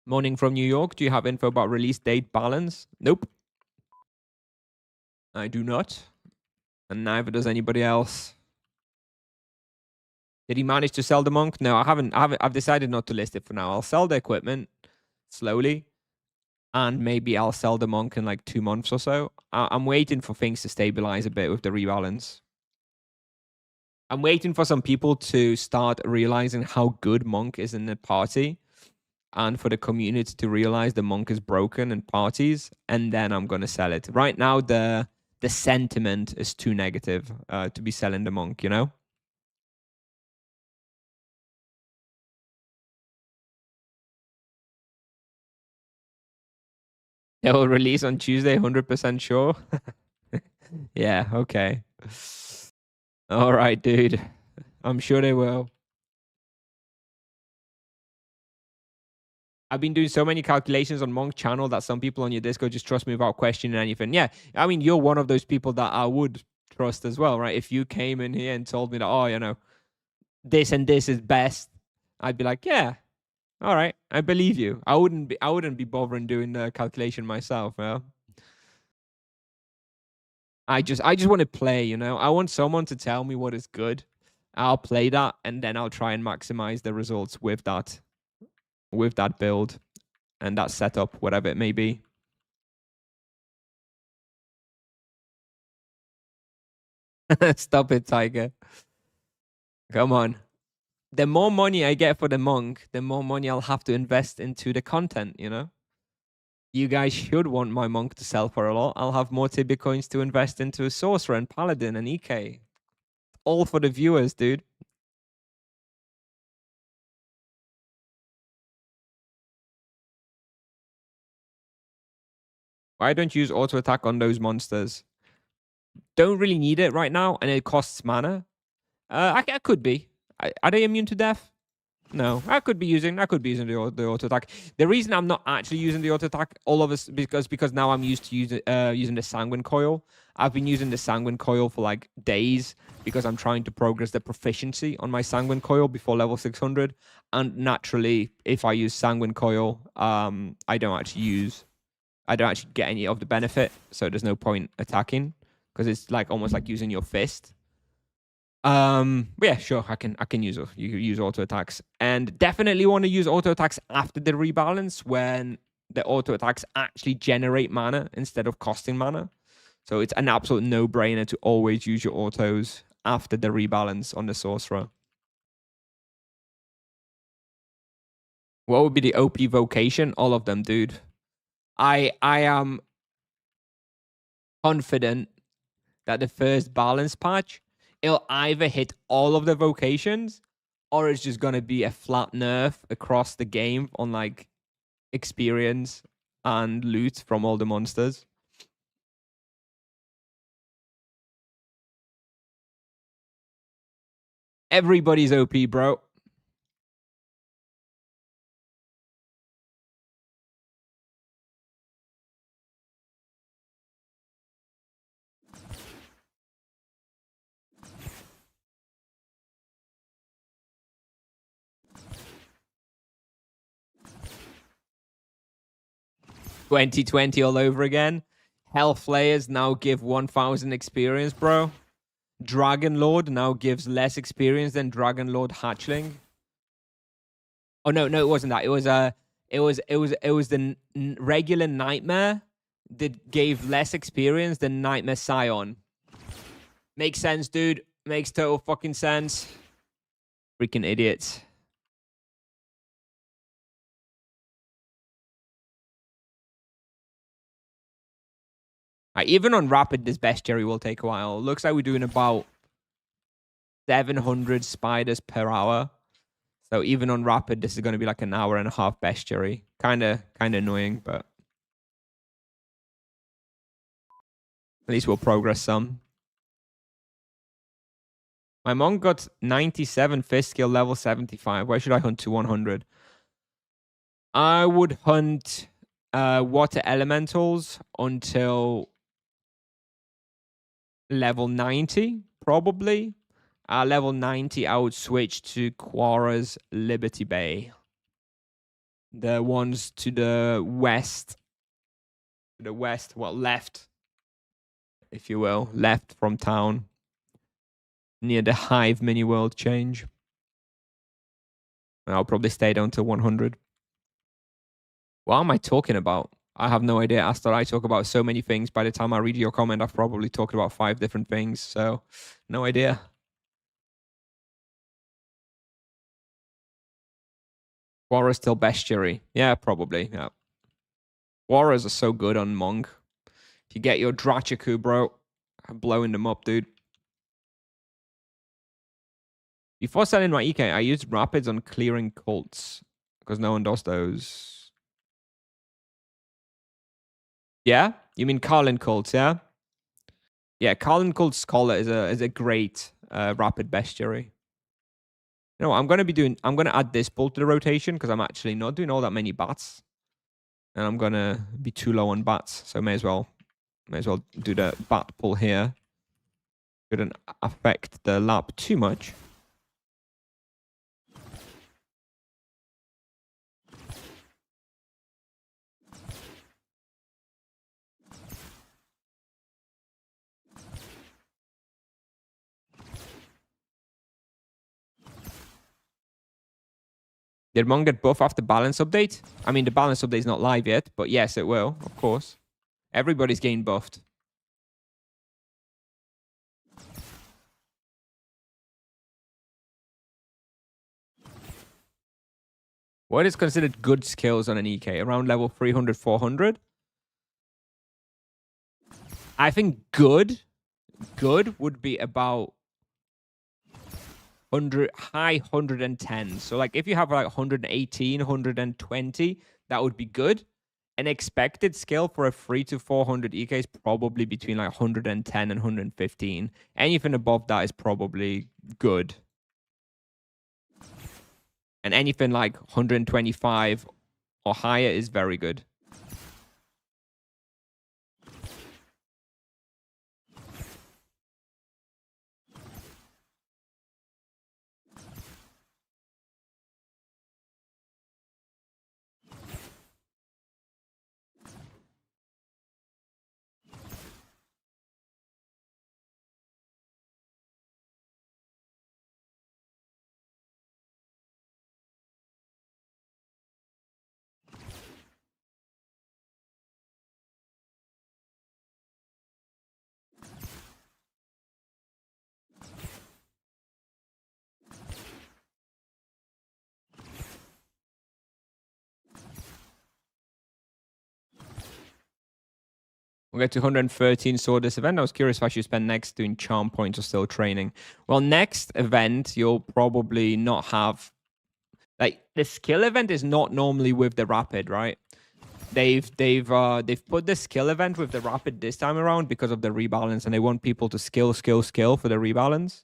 Morning from New York. Do you have info about release date balance? Nope. I do not. And neither does anybody else. Did he manage to sell the Monk? No, I haven't. I've decided not to list it for now. I'll sell the equipment slowly. And maybe I'll sell the Monk in like 2 months or so. I'm waiting for things to stabilize a bit with the rebalance. I'm waiting for some people to start realizing how good Monk is in the party and for the community to realize the Monk is broken in parties, and then I'm going to sell it. Right now, the sentiment is too negative to be selling the Monk, you know? They will release on Tuesday, 100% sure. Yeah, okay. All right, dude. I'm sure they will. I've been doing so many calculations on Monk channel that some people on your Discord just trust me without questioning anything. Yeah, I mean, you're one of those people that I would trust as well, right? If you came in here and told me that, oh, this and this is best, I'd be like, yeah, all right, I believe you. I wouldn't be bothering doing the calculation myself. Yeah. I just want to play, you know. I want someone to tell me what is good. I'll play that, and then I'll try and maximize the results with that. with that build and that setup, whatever it may be. Stop it, Tiger. Come on. The more money I get for the monk, the more money I'll have to invest into the content, you know? You guys should want my monk to sell for a lot. I'll have more Tibia coins to invest into a sorcerer and paladin and EK. All for the viewers, dude. Why don't you use auto attack on those monsters? Don't really need it right now, and it costs mana. I could be. Are they immune to death? No, I could be using the auto attack. The reason I'm not actually using the auto attack, all of us, because now I'm used to using the sanguine coil. I've been using the sanguine coil for like days because I'm trying to progress the proficiency on my sanguine coil before level 600. And naturally, if I use sanguine coil, I don't actually get any of the benefit, so there's no point attacking because it's like almost like using your fist. But yeah, sure, I can use auto attacks, and definitely want to use auto attacks after the rebalance when the auto attacks actually generate mana instead of costing mana. So it's an absolute no-brainer to always use your autos after the rebalance on the sorcerer. What would be the OP vocation? All of them, dude. I am confident that the first balance patch, it'll either hit all of the vocations or it's just going to be a flat nerf across the game on like experience and loot from all the monsters. Everybody's OP, bro. $2020 all over again. Hell Flayers now give 1,000 experience, bro. Dragon Lord now gives less experience than Dragon Lord Hatchling. Oh no, it wasn't that. It was the regular Nightmare that gave less experience than Nightmare Scion. Makes sense, dude. Makes total fucking sense. Freaking idiots. Even on Rapid, this bestiary will take a while. Looks like we're doing about 700 spiders per hour. So even on Rapid, this is going to be like an hour and a half bestiary. Kind of annoying, but at least we'll progress some. My monk got 97 fist skill, level 75. Why should I hunt to 100? I would hunt water elementals until level 90, probably. Level 90, I would switch to Quara's Liberty Bay. The ones to the west. Well, left, if you will. Left from town. Near the Hive mini world change. I'll probably stay down to 100. What am I talking about? I have no idea. After I talk about so many things, by the time I read your comment, I've probably talked about 5 different things. So, no idea. Quara's still bestiary. Yeah, probably. Yeah. Quaras are so good on Monk. If you get your Drachaku, bro, I'm blowing them up, dude. Before selling my EK, I used Rapids on clearing cults because no one does those. Yeah? You mean Carlin cults, yeah? Yeah, Carlin cult's Scholar is a great Rapid bestiary. You know what I'm gonna add this bull to the rotation because I'm actually not doing all that many bats. And I'm gonna be too low on bats, so may as well do the bat pull here. Shouldn't affect the lap too much. Did Mon get buff after balance update? I mean, the balance update is not live yet, but yes, it will, of course. Everybody's getting buffed. What is considered good skills on an EK? Around level 300, 400? I think good would be about 100, high 110. So like if you have like 118, 120, that would be good. An expected skill for a 3 to 400 EK is probably between like 110 and 115. Anything above that is probably good. And anything like 125 or higher is very good. We'll get to 113 sword this event. I was curious if I should spend next doing charm points or still training. Well, next event, you'll probably not have... Like, the skill event is not normally with the rapid, right? They've put the skill event with the rapid this time around because of the rebalance, and they want people to skill for the rebalance.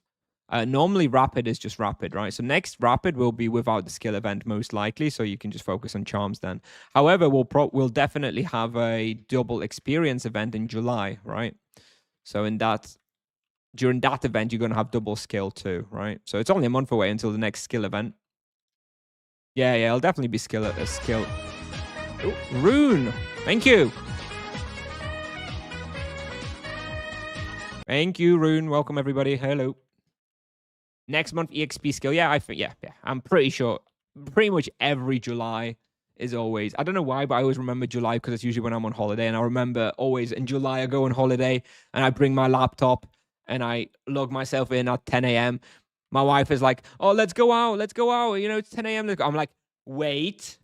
Normally, rapid is just rapid, right? So next rapid will be without the skill event most likely, so you can just focus on charms then. However, we'll definitely have a double experience event in July, right? So during that event, you're gonna have double skill too, right? So it's only a month away until the next skill event. Yeah, it'll definitely be skill. Ooh, Rune, thank you. Thank you, Rune. Welcome everybody. Hello. Next month, EXP skill. Yeah, I think, yeah. I'm pretty sure pretty much every July is always, I don't know why, but I always remember July because it's usually when I'm on holiday. And I remember always in July, I go on holiday and I bring my laptop and I log myself in at 10 a.m. My wife is like, oh, let's go out. You know, it's 10 a.m. I'm like, wait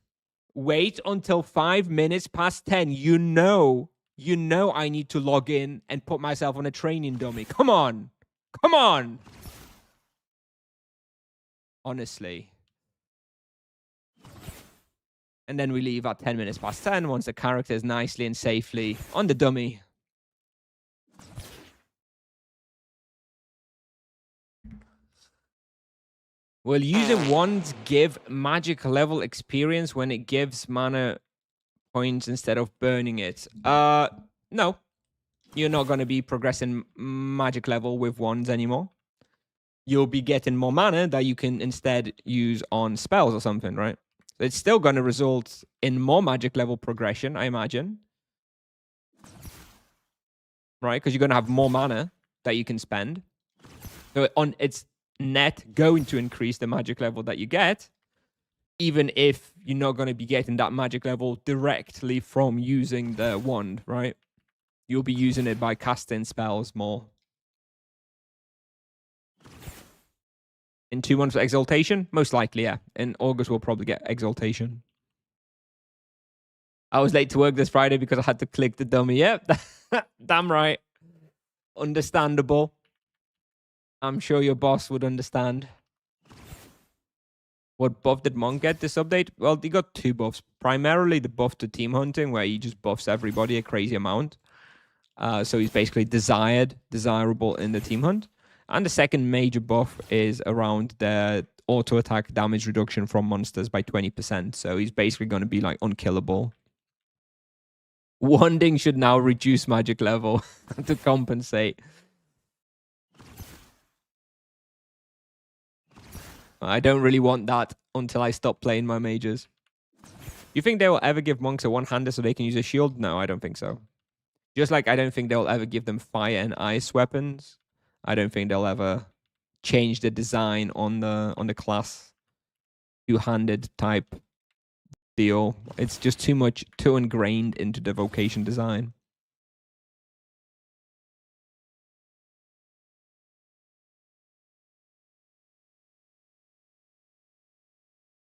until 5 minutes past 10. You know, I need to log in and put myself on a training dummy. Come on. Honestly. And then we leave at 10 minutes past 10 once the character is nicely and safely on the dummy. Will using wands give magic level experience when it gives mana points instead of burning it? No. You're not going to be progressing magic level with wands anymore. You'll be getting more mana that you can instead use on spells or something, right? So it's still going to result in more magic level progression, I imagine. Right? Because you're going to have more mana that you can spend. So it's net going to increase the magic level that you get, even if you're not going to be getting that magic level directly from using the wand, right? You'll be using it by casting spells more. In 2 months for Exaltation? Most likely, yeah. In August, we'll probably get Exaltation. I was late to work this Friday because I had to click the dummy. Yep. Damn right. Understandable. I'm sure your boss would understand. What buff did Monk get this update? Well, he got 2 buffs. Primarily the buff to team hunting, where he just buffs everybody a crazy amount. So he's basically desirable in the team hunt. And the second major buff is around the auto attack damage reduction from monsters by 20%. So he's basically going to be like unkillable. Wanding should now reduce magic level to compensate. I don't really want that until I stop playing my mages. You think they will ever give monks a one-hander so they can use a shield? No, I don't think so. Just like I don't think they'll ever give them fire and ice weapons. I don't think they'll ever change the design on the class. two-handed type deal. It's just too ingrained into the vocation design.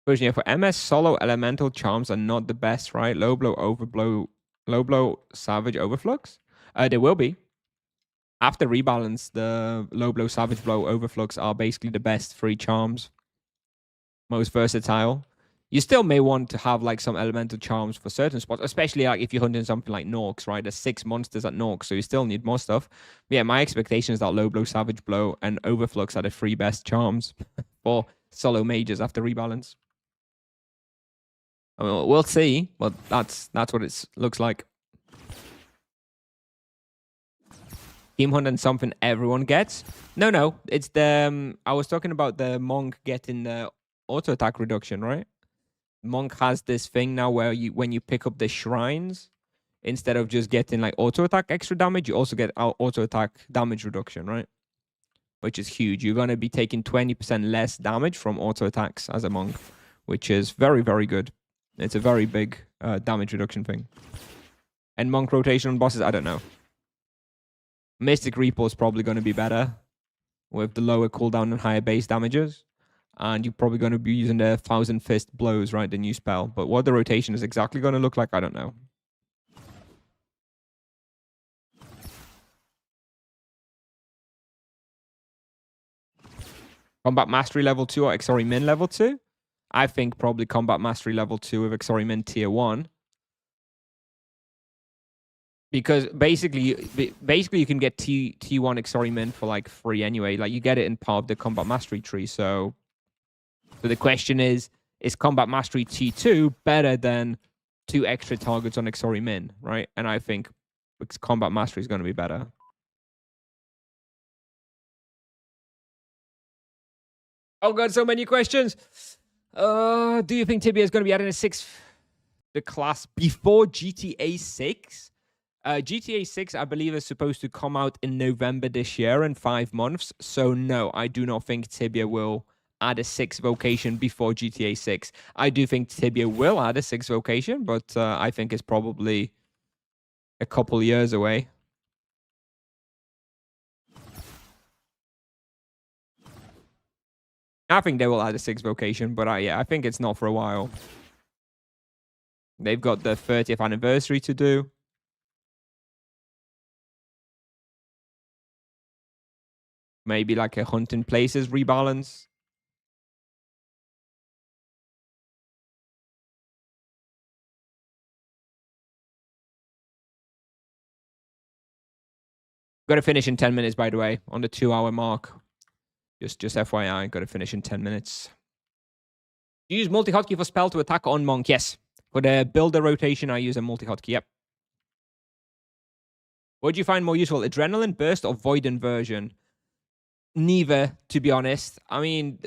Version, yeah, for MS, solo elemental charms are not the best, right? Low blow, overblow, low blow, savage, overflux. They will be. After rebalance, the low blow, savage blow, overflux are basically the best 3 charms. Most versatile. You still may want to have like some elemental charms for certain spots, especially like if you're hunting something like Norks, right? There's 6 monsters at Norks, so you still need more stuff. But yeah, my expectation is that low blow, savage blow, and overflux are the 3 best charms for solo mages after rebalance. I mean, we'll see, but that's what it looks like. Team hunt and something everyone gets. No, it's the I was talking about the monk getting the auto attack reduction, right? Monk has this thing now where when you pick up the shrines, instead of just getting like auto attack extra damage, you also get auto attack damage reduction, right? Which is huge. You're gonna be taking 20% less damage from auto attacks as a monk, which is very, very good. It's a very big damage reduction thing. And monk rotation on bosses, I don't know. Mystic Reaper is probably going to be better with the lower cooldown and higher base damages. And you're probably going to be using the 1000 Fist blows, right? The new spell. But what the rotation is exactly going to look like, I don't know. Combat Mastery level 2 or Exori Min level 2? I think probably Combat Mastery level 2 with Exori Min tier 1. Because basically you can get T1 Exori Min for like free anyway. Like you get it in part of the Combat Mastery tree. So the question is Combat Mastery T2 better than 2 extra targets on Exori Min, right? And I think Combat Mastery is going to be better. Oh god, so many questions. Do you think Tibia is going to be added in the class before GTA 6? GTA 6, I believe, is supposed to come out in November this year in 5 months. So no, I do not think Tibia will add a 6th vocation before GTA 6. I do think Tibia will add a 6th vocation, but I think it's probably a couple years away. I think they will add a 6th vocation, but yeah, I think it's not for a while. They've got the 30th anniversary to do. Maybe like a hunting places rebalance. Got to finish in 10 minutes, by the way, on the 2-hour mark. Just FYI, got to finish in 10 minutes. You use multi-hotkey for spell to attack on monk. Yes. For the builder rotation, I use a multi-hotkey. Yep. What do you find more useful, Adrenaline Burst or Void Inversion? Neither, to be honest. I mean,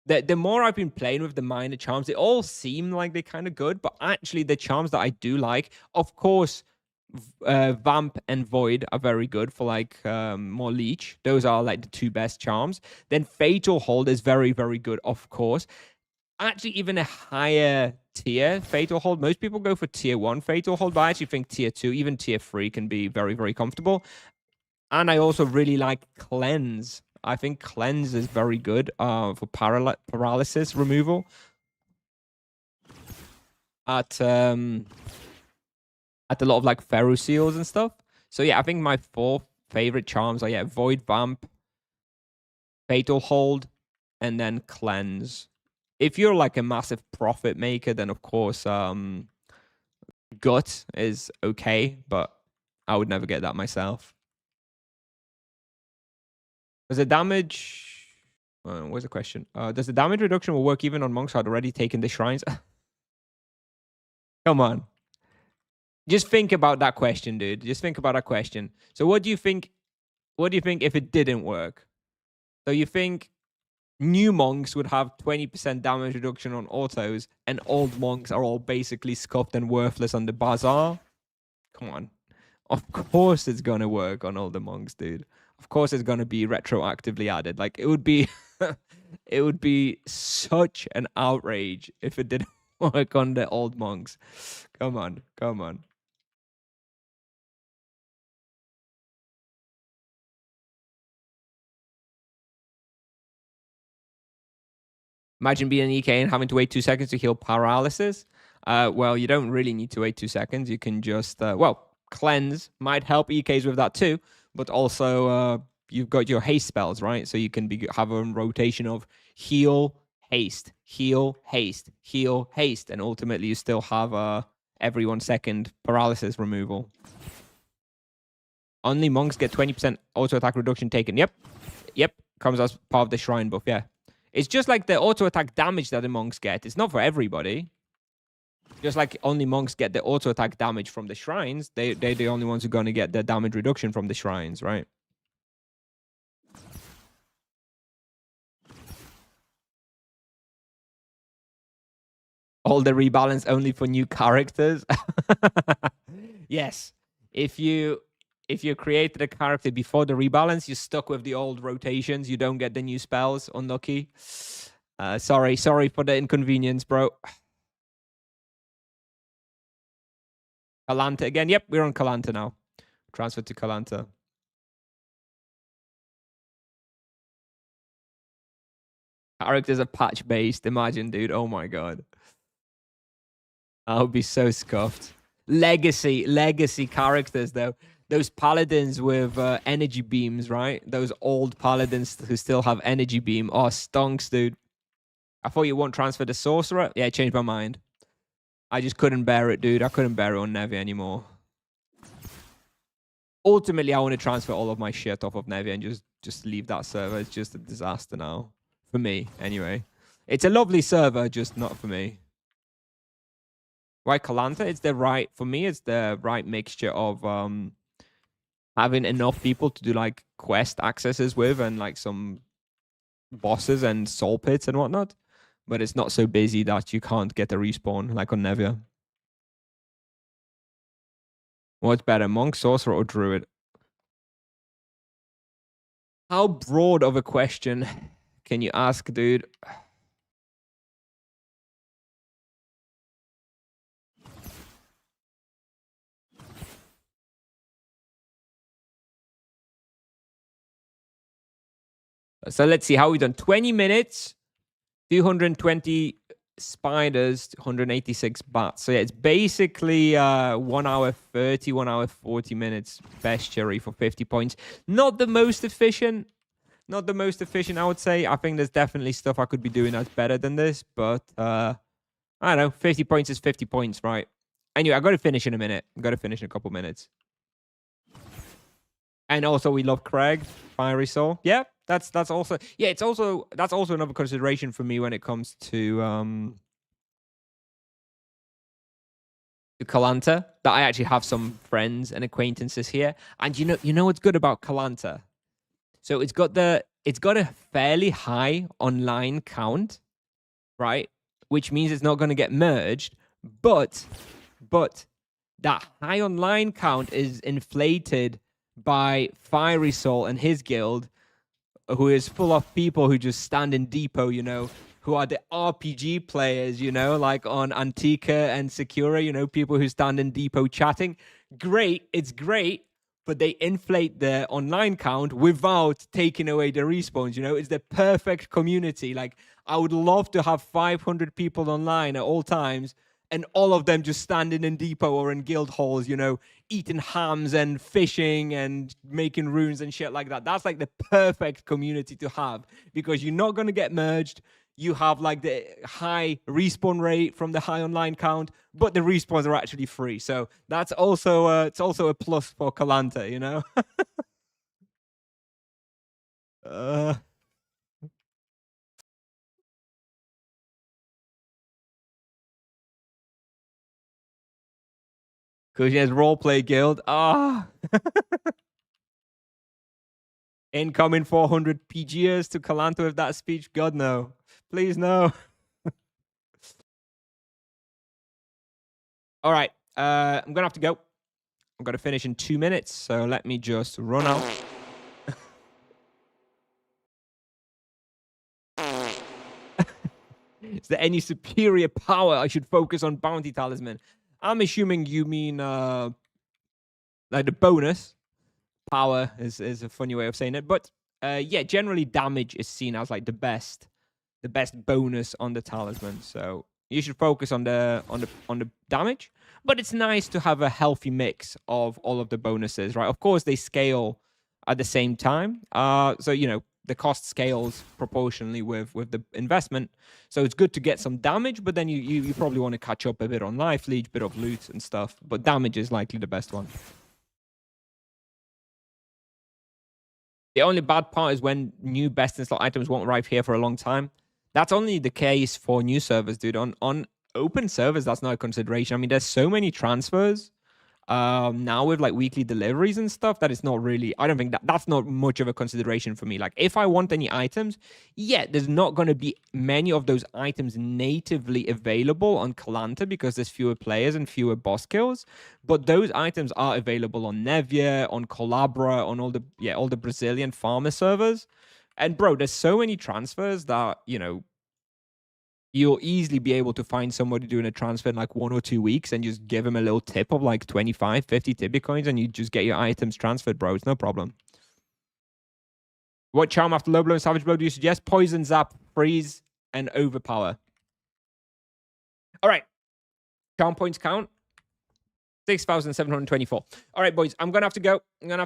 the more I've been playing with the minor charms, they all seem like they're kind of good, but actually the charms that I do like, of course, Vamp and Void are very good for like more leech. Those are like the 2 best charms. Then Fatal Hold is very, very good, of course. Actually, even a higher tier Fatal Hold. Most people go for tier 1 Fatal Hold, but I actually think tier 2, even tier 3 can be very, very comfortable. And I also really like Cleanse. I think Cleanse is very good for paralysis removal. At a lot of like Feroseals and stuff. So yeah, I think my 4 favorite charms are Void, Vamp, Fatal Hold, and then Cleanse. If you're like a massive profit maker, then of course Gut is okay, but I would never get that myself. Does the damage... what's the question? Does the damage reduction will work even on monks who had already taken the shrines? Come on. Just think about that question, dude. Just think about that question. So what do you think if it didn't work? So you think new monks would have 20% damage reduction on autos, and old monks are all basically scuffed and worthless on the bazaar? Come on. Of course it's going to work on all the monks, dude. Of course, it's going to be retroactively added. Like, it would be, it would be such an outrage if it didn't work on the old monks. Come on, come on. Imagine being an EK and having to wait 2 seconds to heal paralysis. Well, you don't really need to wait 2 seconds. You can just, well, cleanse might help EKs with that too, but also you've got your haste spells, right? So you can have a rotation of heal, haste, heal, haste, heal, haste, and ultimately you still have every 1 second paralysis removal. Only monks get 20% auto attack reduction taken. Yep, yep, comes as part of the shrine buff. Yeah. It's just like the auto attack damage that the monks get. It's not for everybody. Just like only monks get the auto attack damage from the shrines, they're the only ones who are going to get the damage reduction from the shrines, right? All the rebalance only for new characters. Yes. If you created a character before the rebalance, you're stuck with the old rotations. You don't get the new spells. Unlucky. Sorry for the inconvenience, bro. Kalanta again. Yep, we're on Kalanta now. Transfer to Kalanta. Characters are patch based. Imagine, dude. Oh my god. I would be so scuffed. Legacy characters though. Those paladins with energy beams, right? Those old paladins who still have energy beam. Oh, stonks, dude. I thought you won't transfer the sorcerer. Yeah, changed my mind. I just couldn't bear it, dude. I couldn't bear it on Nevi anymore. Ultimately, I want to transfer all of my shit off of Nevi and just leave that server. It's just a disaster now. For me, anyway. It's a lovely server, just not for me. Why Kalanta? It's the right, for me, it's the right mixture of having enough people to do like quest accesses with and like some bosses and soul pits and whatnot. But it's not so busy that you can't get a respawn like on Nevia. What's better, monk, sorcerer, or druid? How broad of a question can you ask, dude? So let's see how we done. 20 minutes, 220 spiders, 186 bats. So yeah, it's basically 1 hour 30, 1 hour 40 minutes bestiary for 50 points. Not the most efficient. Not the most efficient, I would say. I think there's definitely stuff I could be doing that's better than this, but I don't know. 50 points is 50 points, right? Anyway, I got to finish in a minute. I got to finish in a couple minutes. And also, we love Craig, Fiery Soul. Yeah, that's also that's also another consideration for me when it comes to Kalanta. That I actually have some friends and acquaintances here, and you know what's good about Kalanta. So it's got a fairly high online count, right? Which means it's not going to get merged, but that high online count is inflated by Fiery Soul and his guild, who is full of people who just stand in depot, who are the RPG players, like on Antica and Secura, people who stand in depot chatting. Great, it's great, but they inflate the online count without taking away the respawns. It's the perfect community. Like, I would love to have 500 people online at all times, and all of them just standing in depot or in guild halls, eating hams and fishing and making runes and shit like that. That's like the perfect community to have, because you're not going to get merged. You have like the high respawn rate from the high online count, but the respawns are actually free. So that's also it's also a plus for Kalanta, Kuzin's roleplay guild. Incoming 400 PGers to Kalanta with that speech. God, no. Please, no. All right. I'm going to have to go. I'm going to finish in 2 minutes. So let me just run out. Is there any superior power I should focus on bounty talisman? I'm assuming you mean like the bonus. Power is a funny way of saying it, but yeah, generally damage is seen as like the best bonus on the talisman. So you should focus on the damage, but it's nice to have a healthy mix of all of the bonuses, right? Of course, they scale at the same time. So you know the cost scales proportionally with the investment. So it's good to get some damage, but then you probably want to catch up a bit on life leech, bit of loot and stuff. But damage is likely the best one. The only bad part is when new best in slot items won't arrive here for a long time. That's only the case for new servers, dude. On open servers, that's not a consideration. I mean, there's so many transfers now with like weekly deliveries and stuff that it's not really, I don't think that's not much of a consideration for me. Like if I want any items, yeah, there's not going to be many of those items natively available on Kalanta because there's fewer players and fewer boss kills, but those items are available on Nevia, on Collabra, on all the Brazilian farmer servers. And bro, there's so many transfers that, you know, you'll easily be able to find somebody doing a transfer in like 1 or 2 weeks and just give them a little tip of like 25, 50 Tibia coins and you just get your items transferred, bro. It's no problem. What charm after low blow and savage blow do you suggest? Poison, zap, freeze, and overpower. All right. Charm points count. 6,724. All right, boys, I'm going to have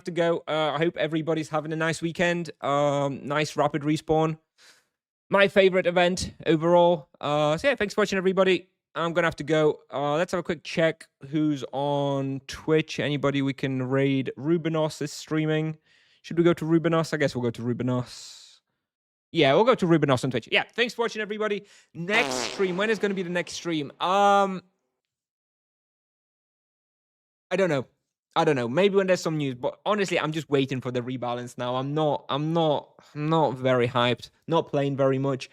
to go. I hope everybody's having a nice weekend. Nice rapid respawn. My favorite event overall. So yeah, thanks for watching, everybody. I'm gonna have to go. Let's have a quick check who's on Twitch. Anybody we can raid? Rubinos is streaming. Should we go to Rubinos? I guess we'll go to Rubinos. Yeah, we'll go to Rubinos on Twitch. Yeah, thanks for watching, everybody. Next stream. When is going to be the next stream? I don't know. Maybe when there's some news, but honestly, I'm just waiting for the rebalance now. I'm not very hyped. Not playing very much.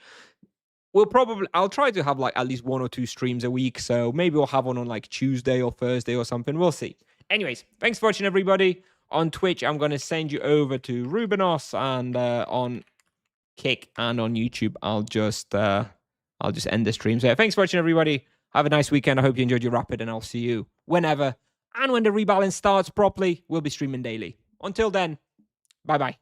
I'll try to have like at least 1 or 2 streams a week. So maybe we'll have one on like Tuesday or Thursday or something. We'll see. Anyways, thanks for watching, everybody. On Twitch, I'm going to send you over to Rubinos, and on Kick and on YouTube, I'll just end the stream. So yeah, thanks for watching, everybody. Have a nice weekend. I hope you enjoyed your rapid, and I'll see you whenever. And when the rebalance starts properly, we'll be streaming daily. Until then, bye-bye.